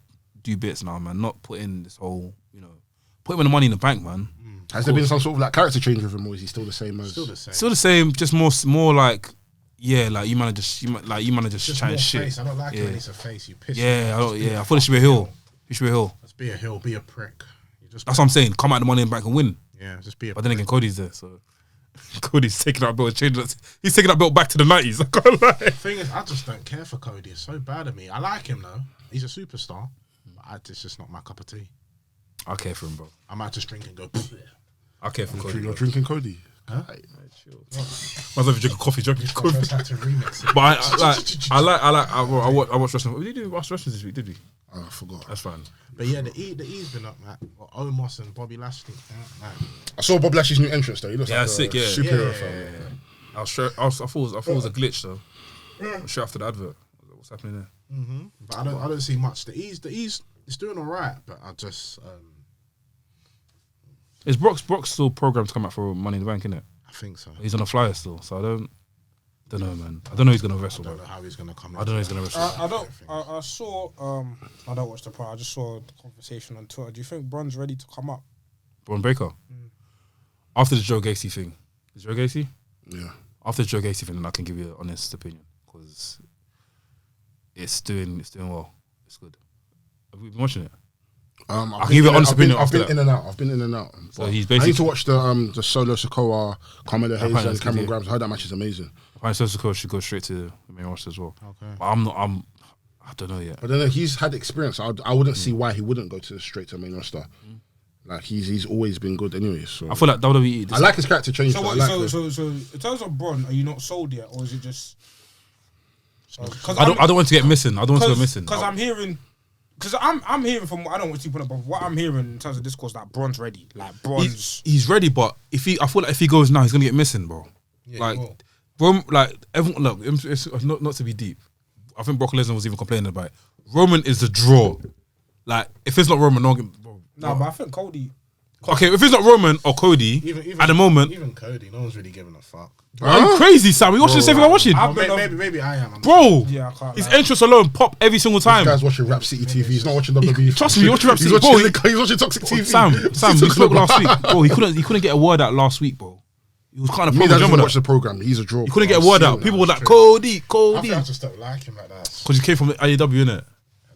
do bits now, man. Not put in this whole, you know, put him in the Money in the Bank, man. Has there been some sort of like character change with him, or is he still the same? Still the same. Still the same, just more like, like you man are just chatting shit. Face. I don't like it when he's a face. You piss. I thought it should be a heel. He should be a heel. Let's be a heel. Be a prick. That's what I'm saying. Come out the Money in the Bank and win. Yeah, just be a But then again, Cody's there, so Cody's taking that belt and changing it. He's taking that belt back to the 90s. I can't lie. The thing is, I just don't care for Cody. It's so bad of me. I like him though. He's a superstar. But it's just not my cup of tea. I care for him, bro. I might just drink and go. I care for Cody. You're drinking Cody. Huh? Might as well drinking coffee, drinking I Cody. just had to remix it. But I watched wrestling. We didn't watch wrestling this week, did we? Oh, I forgot. That's fine. But yeah, the E's been up, man. Omos and Bobby Lashley. I saw Bob Lashley's new entrance though. He looks like sick, a superhero film. I thought it was a glitch though. Straight after the advert. What's happening there? But I don't see much. The E's it's doing alright, but I just Is Brock's still programmed to come out for Money in the Bank, innit? I think so. He's on a flyer still, so I don't know, man. I don't know who's gonna wrestle. I don't know how he's gonna come. I don't know who's gonna wrestle. I saw. I don't watch the part. I just saw the conversation on Twitter. Do you think Braun's ready to come up? Braun Breaker. After the Joe Gacy thing, is Joe Gacy? Yeah. After the Joe Gacy thing, then I can give you an honest opinion because it's doing well. It's good. Have we been watching it? I'll give you an honest opinion. I've been in and out. So he's I basically. need to watch the Solo Sikoa, Carmelo Hayes, and Cameron good, Grimes. I heard that match is amazing. Apparently, Sosoko should go straight to the main roster as well. Okay. But I don't know yet. But then he's had experience. I wouldn't see why he wouldn't go straight to the main roster. Like he's always been good anyway. So I feel like WWE. I like his character change. So in terms of Braun, are you not sold yet, or is it just? I don't want to get missing. I don't want to go missing. Because I'm hearing. Because I'm hearing from, I don't want to put it, but what I'm hearing in terms of discourse, that Braun's ready. Like Braun's, he's ready, but I feel like if he goes now, he's gonna get missing, bro. Yeah, like, Roman, like everyone, look, it's not to be deep. I think Brock Lesnar was even complaining about it. Roman is the draw. Like, if it's not Roman, but I think Cody. Okay, if it's not Roman or Cody, even at the moment, even Cody, no one's really giving a fuck. Are you crazy, Sam? We watching the same thing I'm watching. Maybe I am. Bro, Yeah, I can't his lie. entrance alone pop every single time. This guy's watching Rap City TV. He's not watching WWE. Trust me, you're watching Rap City. He's Bro, watching Toxic TV. Sam, we spoke last week. Bro, he couldn't get a word out last week, bro. He was kind of Me that doesn't programmed. watch the program. He's a draw. He couldn't get a word out. People were like, Cody. I think I just don't like him like that. Because he came from AEW, innit?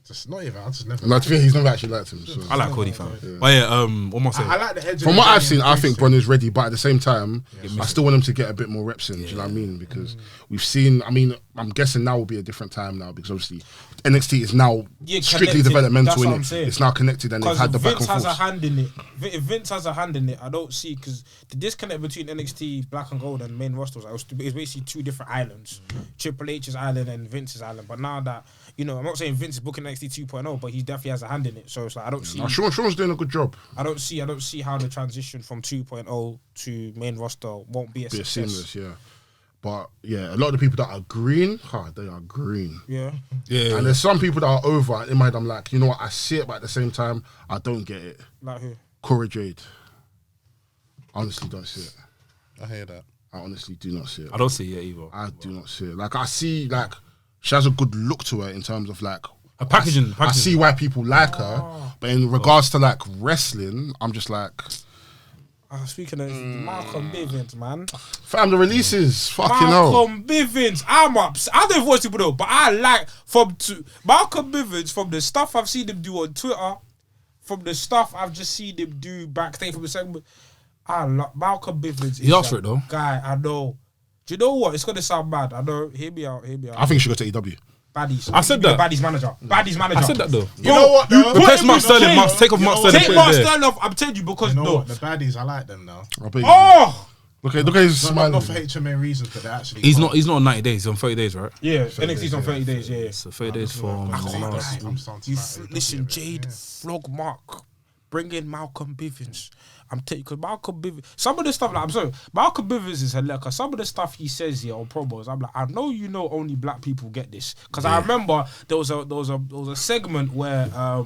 Just not even. I just never. No, to be fair, he's never actually liked him. So. I like Cody, fam. But yeah, what am I saying? I like the edge. From what I've seen, I think Braun is ready, but at the same time, I still want him to get a bit more reps in. Do you know what I mean? Because we've seen. I mean, I'm guessing now will be a different time now because obviously NXT is now strictly connected. developmental. That's what In I'm it, saying. it's now connected, and they've had the back and Vince has a forth. hand in it. If Vince has a hand in it, I don't see, because the disconnect between NXT Black and Gold and main rosters, it's basically two different islands. Triple H's island and Vince's island. But now that, you know, I'm not saying Vince is booking NXT 2.0, but he definitely has a hand in it. So it's like I don't see. Sean's doing a good job. I don't see how the transition from 2.0 to main roster won't be a success. Seamless, yeah. But yeah, a lot of the people that are green, they are green. Yeah. And there's some people that are over. In my head, I'm like, you know what? I see it, but at the same time, I don't get it. Like who? Cora Jade. Honestly, don't see it. I hear that. I honestly do not see it. I don't see it either. I do not see it. Like, I see, like, she has a good look to her in terms of, like, Her packaging. I see why people like her. But in regards to, like, wrestling, I'm just like... Speaking of Malcolm Bivens, man. Fam, the releases, fucking hell. Malcolm Bivens, I'm upset. I don't know what people know, but I like Malcolm Bivens from the stuff I've seen him do on Twitter, from the stuff I've just seen him do backstage from the segment. I love Malcolm Bivens. He asked for it though. Guy, I know. Do you know what? It's gonna sound bad. I know. Hear me out. I think he should go to AEW. Baddies. I said that. Baddies manager. Baddies manager. I said that though. You know what? Though? Replace Mark Sterling. Take off Mark Sterling. Take Mark Sterling off. I'm telling you because You know what? The baddies, I like them now. Oh. Look at his smile. Not for HMA reasons, but they're actually. He's not on 90 days. He's on 30 days, right? Yeah. NXT's on 30 days. Yeah. So 30 days from last. Listen, Jade, flog Mark, bring in Malcolm Bivens. I'm telling you, because Malcolm Bivens, some of the stuff, like, I'm sorry, Malcolm Bivens is hilarious, because some of the stuff he says here on promos, I'm like, I know you know only black people get this. Because I remember there was a segment where, I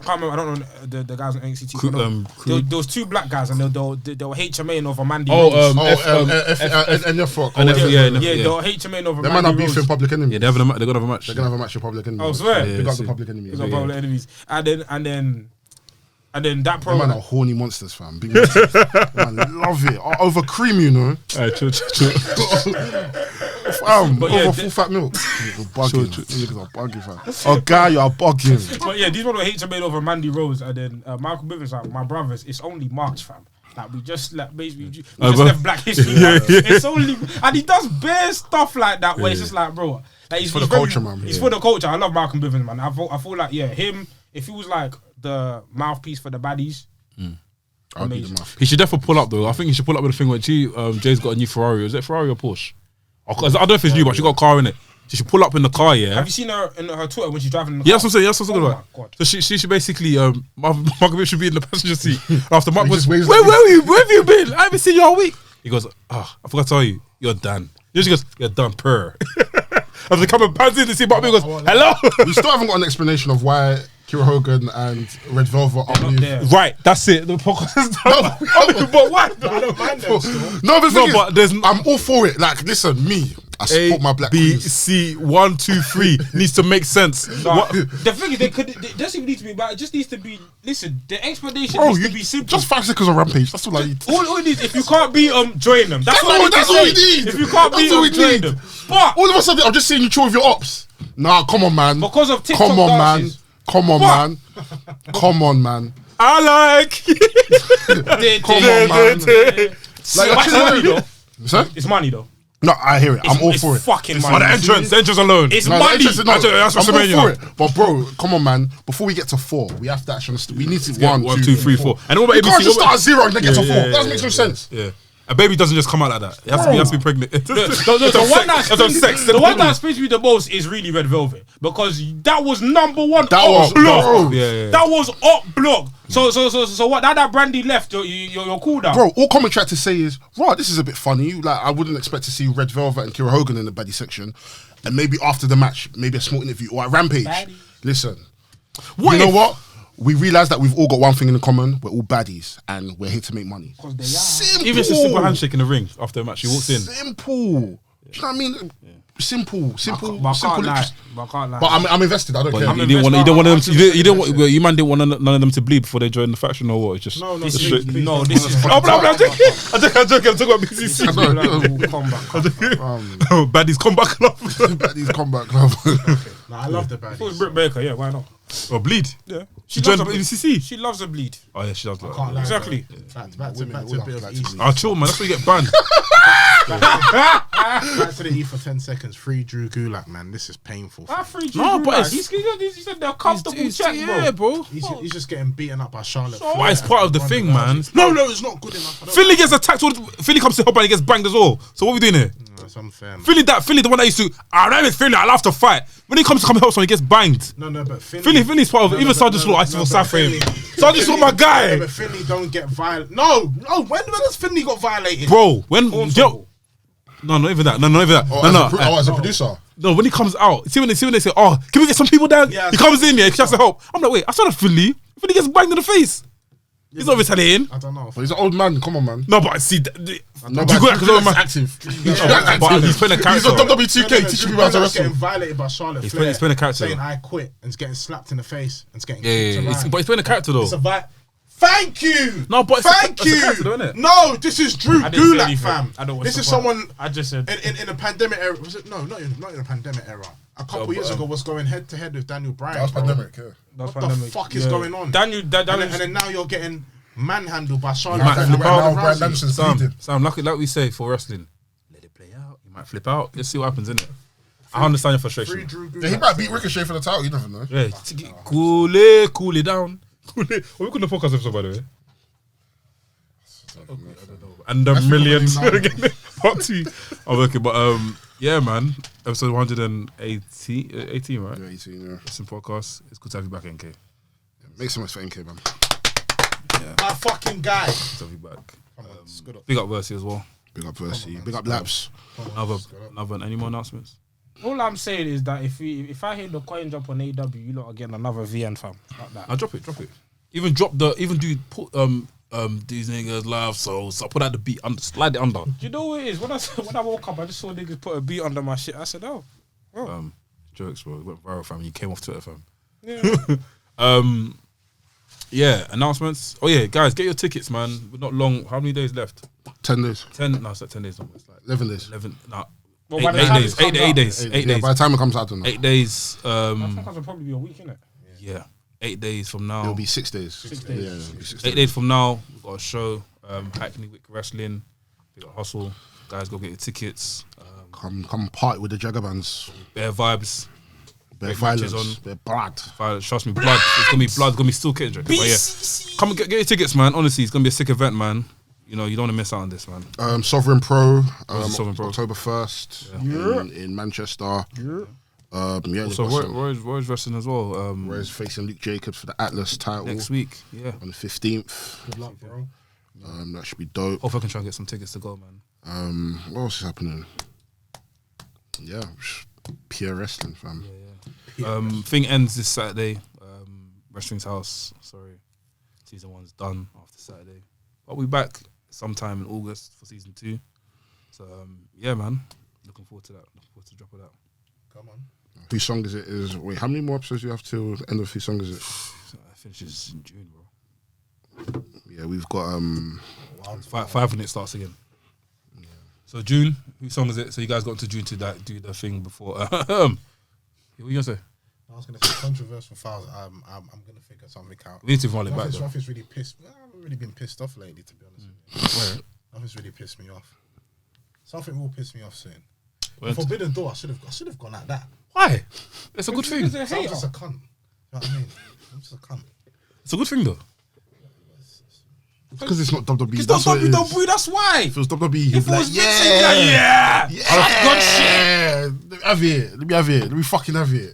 can't remember, I don't know the guys on NXT. There was two black guys, and they were HMA over Mandy Rose. And your fuck. They were HMA over They Mandy might not Rose. beef in Public Enemies. Yeah, they're gonna have a match. They're gonna have a match with Public Enemies. Oh, swear? Big up the Public Enemies. Public Enemies. And then that Them promo. man are horny monsters, fam. Big monsters. Man, love it. Over cream, you know. Chill. Fam, But yeah, over full fat milk. You're bugging. Niggas are bugging, fam. Oh, guy, you're bugging. But yeah, these one were HMA over Mandy Rose, and then Malcolm Bivens, like, my brothers, it's only March, fam. Like, we just basically left Black History. It's only, and he does bare stuff like that where it's just like, bro, like, he's for the culture, man. He's for the culture. I love Malcolm Bivens, man. I feel like, yeah, him, if he was like the mouthpiece for the baddies, I'll be the mouth. He should definitely pull up though. I think he should pull up with the thing where Jay's got a new Ferrari. Is it Ferrari or Porsche? I don't know if it's new, but she got a car in it. She should pull up in the car, yeah. Have you seen her in her Twitter when she's driving in the Yeah, car? that's what I'm saying. That's what I'm talking Oh my about. God. So she should basically Malcolm should be in the passenger seat. After Mark was, just where waves like were you? Where have you been? I haven't seen you all week. He goes, I forgot to tell you, you're done. She goes, you're done, purr. After the camera pans in to see Mark, he goes, hello. We still haven't got an explanation of why Kira Hogan and Red Velvet are not there. Right, that's it. The podcast is done. But why? I don't mind them still. No, but, No, but there's I'm all for it. Like, listen, me, I support my black B, queens. C, 1, 2, 3 needs to make sense. No, the thing is, it doesn't even need to be, but it just needs to be. Listen, the explanation Bro, needs to be simple. just 5 seconds on Rampage. That's all I need. all it needs, if you can't beat them, join them. That's all That's all we need. If you can't That's beat all them, we join need. them. But All of a sudden, I'm just seeing you chill with your ops. Nah, come on, man. because of TikTok Come on, dances, man. Come on, But- man. Come on, man. I like. Come on, man. Like, it's money though. Sir? It's money though. No, I hear it. I'm all It's for it. fucking Oh, money. the entrance alone. It's No, money. that's That's I'm all WrestleMania. for it. But bro, come on, man. Before we get to 4, we have to actually. We need to Yeah, 1, 2, 3, 4. And what You about can't ABC? just What start about- at 0 and then get to 4. Yeah, That doesn't make no sense. Yeah. A baby doesn't just come out like that. It has to be pregnant. The one that speaks to me the most is really Red Velvet, because that was number one. That up was block. bro. Yeah. That was up block. So what? Now that Brandy left, you're cool now. Bro, all commentary had to say is, right, this is a bit funny. Like, I wouldn't expect to see Red Velvet and Kira Hogan in the baddie section. And maybe after the match, maybe a small interview or at Rampage. Baddie. Listen, What you know if- what? We realised that we've all got one thing in common. We're all baddies and we're here to make money. Because they are. Simple. Even if it's a simple handshake in the ring after the match, he walks in. Simple. Do you know what I mean? Simple. But I can't lie. But I'm invested. I don't care. You didn't want them. You didn't want. You man didn't want none of them to bleed before they joined the faction or what? It's just No, This just is straight- no. This is. Oh, blah, blah, I'm joking. I'm joking. I'm talking about BCC. Baddies Combat Club. Baddies Combat Club. Nah, I love the It was baddies. Britt Baker, yeah, why not? Or bleed. Yeah, She loves joined a bleed. BCC. She loves a bleed. Oh yeah, she does. Like Can't lie, Exactly. Back to Women a all bit of like East. to Oh, chill, man. That's why you get banned. Back to the E for 10 seconds. Free Drew Gulak, man. This is painful. I free No, but it's- he said they're comfortable check, yeah, bro. bro. He's just getting beaten up by Charlotte. But it's part of the thing, man. No, it's not good enough. I don't Philly gets attacked. Philly comes to help and he gets banged as well. So what are we doing here? know. It's unfair, man. Philly, the one that used to. I'm not even Philly. I love to fight. When he comes to come help someone, he gets banged. No, but Finley. Philly's part of it. Even Sergeant Slaughter, I still sad for him. Sergeant Slaughter, my No, guy, but Finley don't get violent. No. When has Finley got violated? bro. When No, not even that. No, not even that. As a producer. No, when he comes out, see when they say, "Oh, can we get some people down?" Yeah, he comes in, he has to help. I'm like, wait, I saw that Philly. Philly gets banged in the face. He's not retaliating. I don't know. But he's an old man. Come on, man. No, but see, No, do you but go because old man? active. But he's playing a character. He's on WWE2K teaching people how to wrestle. Getting violated by Charlotte He's Flair, playing a character, saying though. I quit, and it's getting slapped in the face, and it's getting Yeah, kicked around. but he's playing a character though. It's a Thank you. No, but it's thank it's you. a character, though, isn't it? No, this is Drew I didn't say Gulak, anything. fam. I don't want This is support. someone. I just said in a pandemic era. Was it? No, not in a pandemic era. A couple years ago, was going head to head with Daniel Bryan. That was bro. pandemic, yeah. What the fuck is going on? Daniel, And then now you're getting manhandled by Charlotte might Flair flip and out. Ronda Bryan Rousey. Danielson's bleeding. Sam, like we say for wrestling, let it play out. You might flip out. Let's see what happens, innit? I understand your Free frustration. Drew Gulak. Yeah, he might beat Ricochet for the title. You never know. Yeah, cool it down. Cool it. Well, we couldn't podcast episode, by the way. And the millions. Part 2. I'm working, but yeah, man. Episode 118, 18, right? Yeah, 18, yeah. It's a podcast. It's good to have you back, NK. Make some for NK, man. My fucking guy. Good to have you back. Big up Versi as well. Big up Versi. Big up Laps. Another any more announcements? all I'm saying is that if I hit the coin drop on AW, you lot are getting another VN fam. Like that. I'll drop it. Even put these niggas love souls. I put out the beat under, slide it under. Do you know what it is? When I woke up, I just saw niggas put a beat under my shit. I said, oh. Jokes, bro. It went viral, fam. You came off Twitter, fam. Yeah. Yeah, announcements. Oh yeah, guys, get your tickets, man. We're not long. How many days left? 10 days. 10. No, it's like 10 days. No, it's like 11 days. 11. Nah. Well, 8 by the time days. it comes 8 out- days. 8 Yeah, days. by the time it comes out, I don't know. 8 days. I think it'll probably be a week, innit? Yeah. 8 days from now. It'll be 6 days. 6 days. Yeah, it'll be 6 8 days. days from now, we've got a show. Hackney Wick Wrestling. We got Hustle. Guys, go get your tickets. Come party with the Jagger bands. Bare vibes. Their Great matches violence. on. Their blood. Trust me, blood. It's gonna be blood. It's gonna be still kid. But yeah, come and get your tickets, man. Honestly, it's gonna be a sick event, man. You know, you don't want to miss out on this, man. Sovereign Pro. Sovereign Pro? October 1st in Manchester. Yeah, So they've got some- Roy's wrestling as well. Roy's facing Luke Jacobs for the Atlas title Next week, yeah. on the 15th. Good luck, bro. That should be dope. Hopefully I can try and get some tickets to go, man. What else is happening? Yeah, pure wrestling, fam. Thing ends this Saturday. Wrestling's House. Sorry, season 1's done after Saturday. But we're back sometime in August for season 2. So yeah, man. Looking forward to that. Looking forward to the drop of that. Come on. Whose song is it? Wait, how many more episodes do you have till the end of whose song is it? So it finishes in June, bro. Yeah, we've got 5 when it starts again. So June, whose song is it? So you guys got to June to do the thing before. What you gonna say? I was gonna say controversial files. I'm gonna figure something out. We need to run it back though. Nothing's really pissed. I haven't really been pissed off lately, to be honest with you. Nothing's really pissed me off. Something will piss me off soon. Forbidden Door. I should have gone at that. Why? It's a good thing. Because they're So I'm hater. just a cunt. You know what I mean? I'm just a cunt. It's a good thing though. because it's not WWE. It's That's not what it is. WWE, that's why. If it was WWE, he'd If be it like, was Vince, he'd be like, yeah. yeah, let me have it. Let me have it. Let me fucking have it.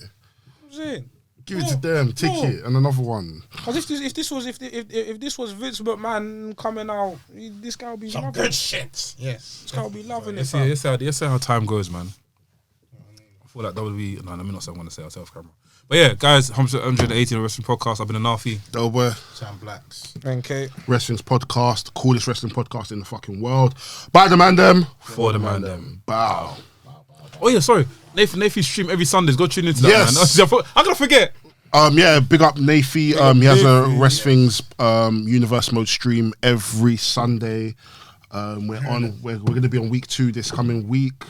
I'm saying. Give it to them. Take it, and another one. Because if this was Vince McMahon coming out, this guy would be Some loving good it. shit. Yes. This guy would be loving it. Let's fam. see how time goes, man. I feel like WWE. No, let me not say I'm going to say it off camera. But yeah, guys, 118 Wrestling Podcast. I've been a Nafi. Doughboy, Sam Blacks. Okay. Wrestling's podcast, coolest wrestling podcast in the fucking world. By the Mandem. For the Mandem. Bow. Oh yeah, sorry. Nathan stream every Sundays. Go tune into that, Yes. man. I'm gonna forget. Yeah, big up Nafi. He has a Wrestling's Universe Mode stream every Sunday. We're gonna be on week 2 this coming week.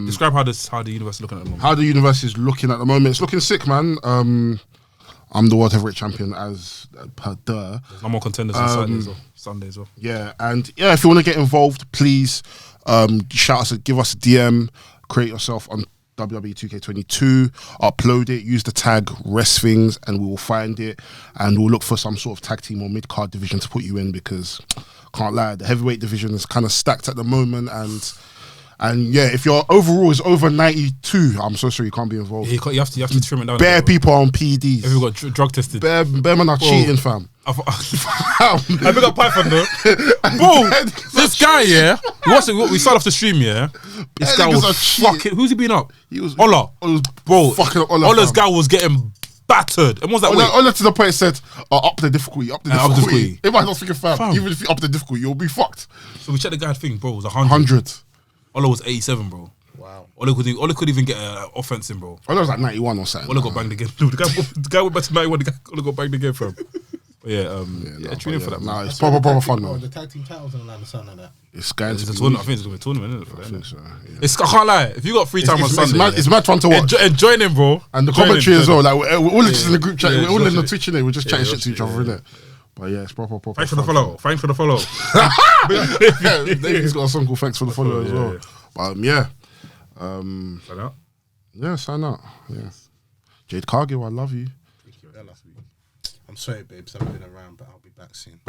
Describe how the universe is looking at the moment. How the universe is looking at the moment. It's looking sick, man. I'm the world heavyweight champion as per the. There's no more contenders on Saturdays or Sundays or. Yeah, and yeah, if you want to get involved, please shout us, give us a DM, create yourself on WWE 2K22, upload it, use the tag WRESTHINGS, and we will find it, and we'll look for some sort of tag team or mid card division to put you in, because can't lie, the heavyweight division is kind of stacked at the moment, and yeah, if your overall is over 92, I'm so sorry you can't be involved. Yeah, you have to trim it down. Bare people on PEDs. Everyone got drug tested. Bare men are cheating, fam. I pick up Python though. Bro, this guy, yeah. We started off the stream, yeah. This guy was fucking. Who's he been up? He was Ola. Bro, fucking up Ola. Ola's guy was getting battered. And what's that? Ola to the point said, up the difficulty, up the difficulty. If I don't think fam, even if you up the difficulty, you'll be fucked. So we checked the guy's thing, bro. It was 100. Ola was 87, bro. Wow. Ola could even get an offense in, bro. Ola was like 91 or something. Ola got banged again. The guy went back to 91. Ola got banged again, fam. Yeah, tune in for that. Nah, it's proper fun, Oh, man. the tag team titles and the sun like that. It's going to It's a be tournament. I think it's gonna be a tournament, isn't it? I think so, yeah. It's, I can't lie. If you got free time on Sunday, it's mad fun to watch. Join in, bro. And the commentary as well. Like we're all just in the group chat. We're all in the Twitch, innit? We're just chatting shit to each other, innit? But yeah, it's proper. Thanks for the follow. Thanks for the follow. David's got a song called "Thanks for the Follow" as well. But yeah, Sign out. yeah, sign out. Yeah, Jade Cargill, I love you. I'm sorry, babes. I've been around, but I'll be back soon.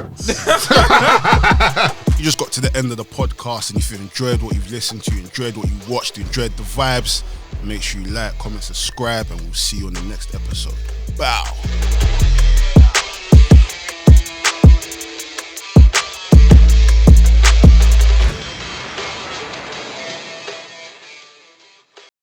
You just got to the end of the podcast, and if you enjoyed what you've listened to, enjoyed what you watched, enjoyed the vibes, make sure you like, comment, subscribe, and we'll see you on the next episode. Bow.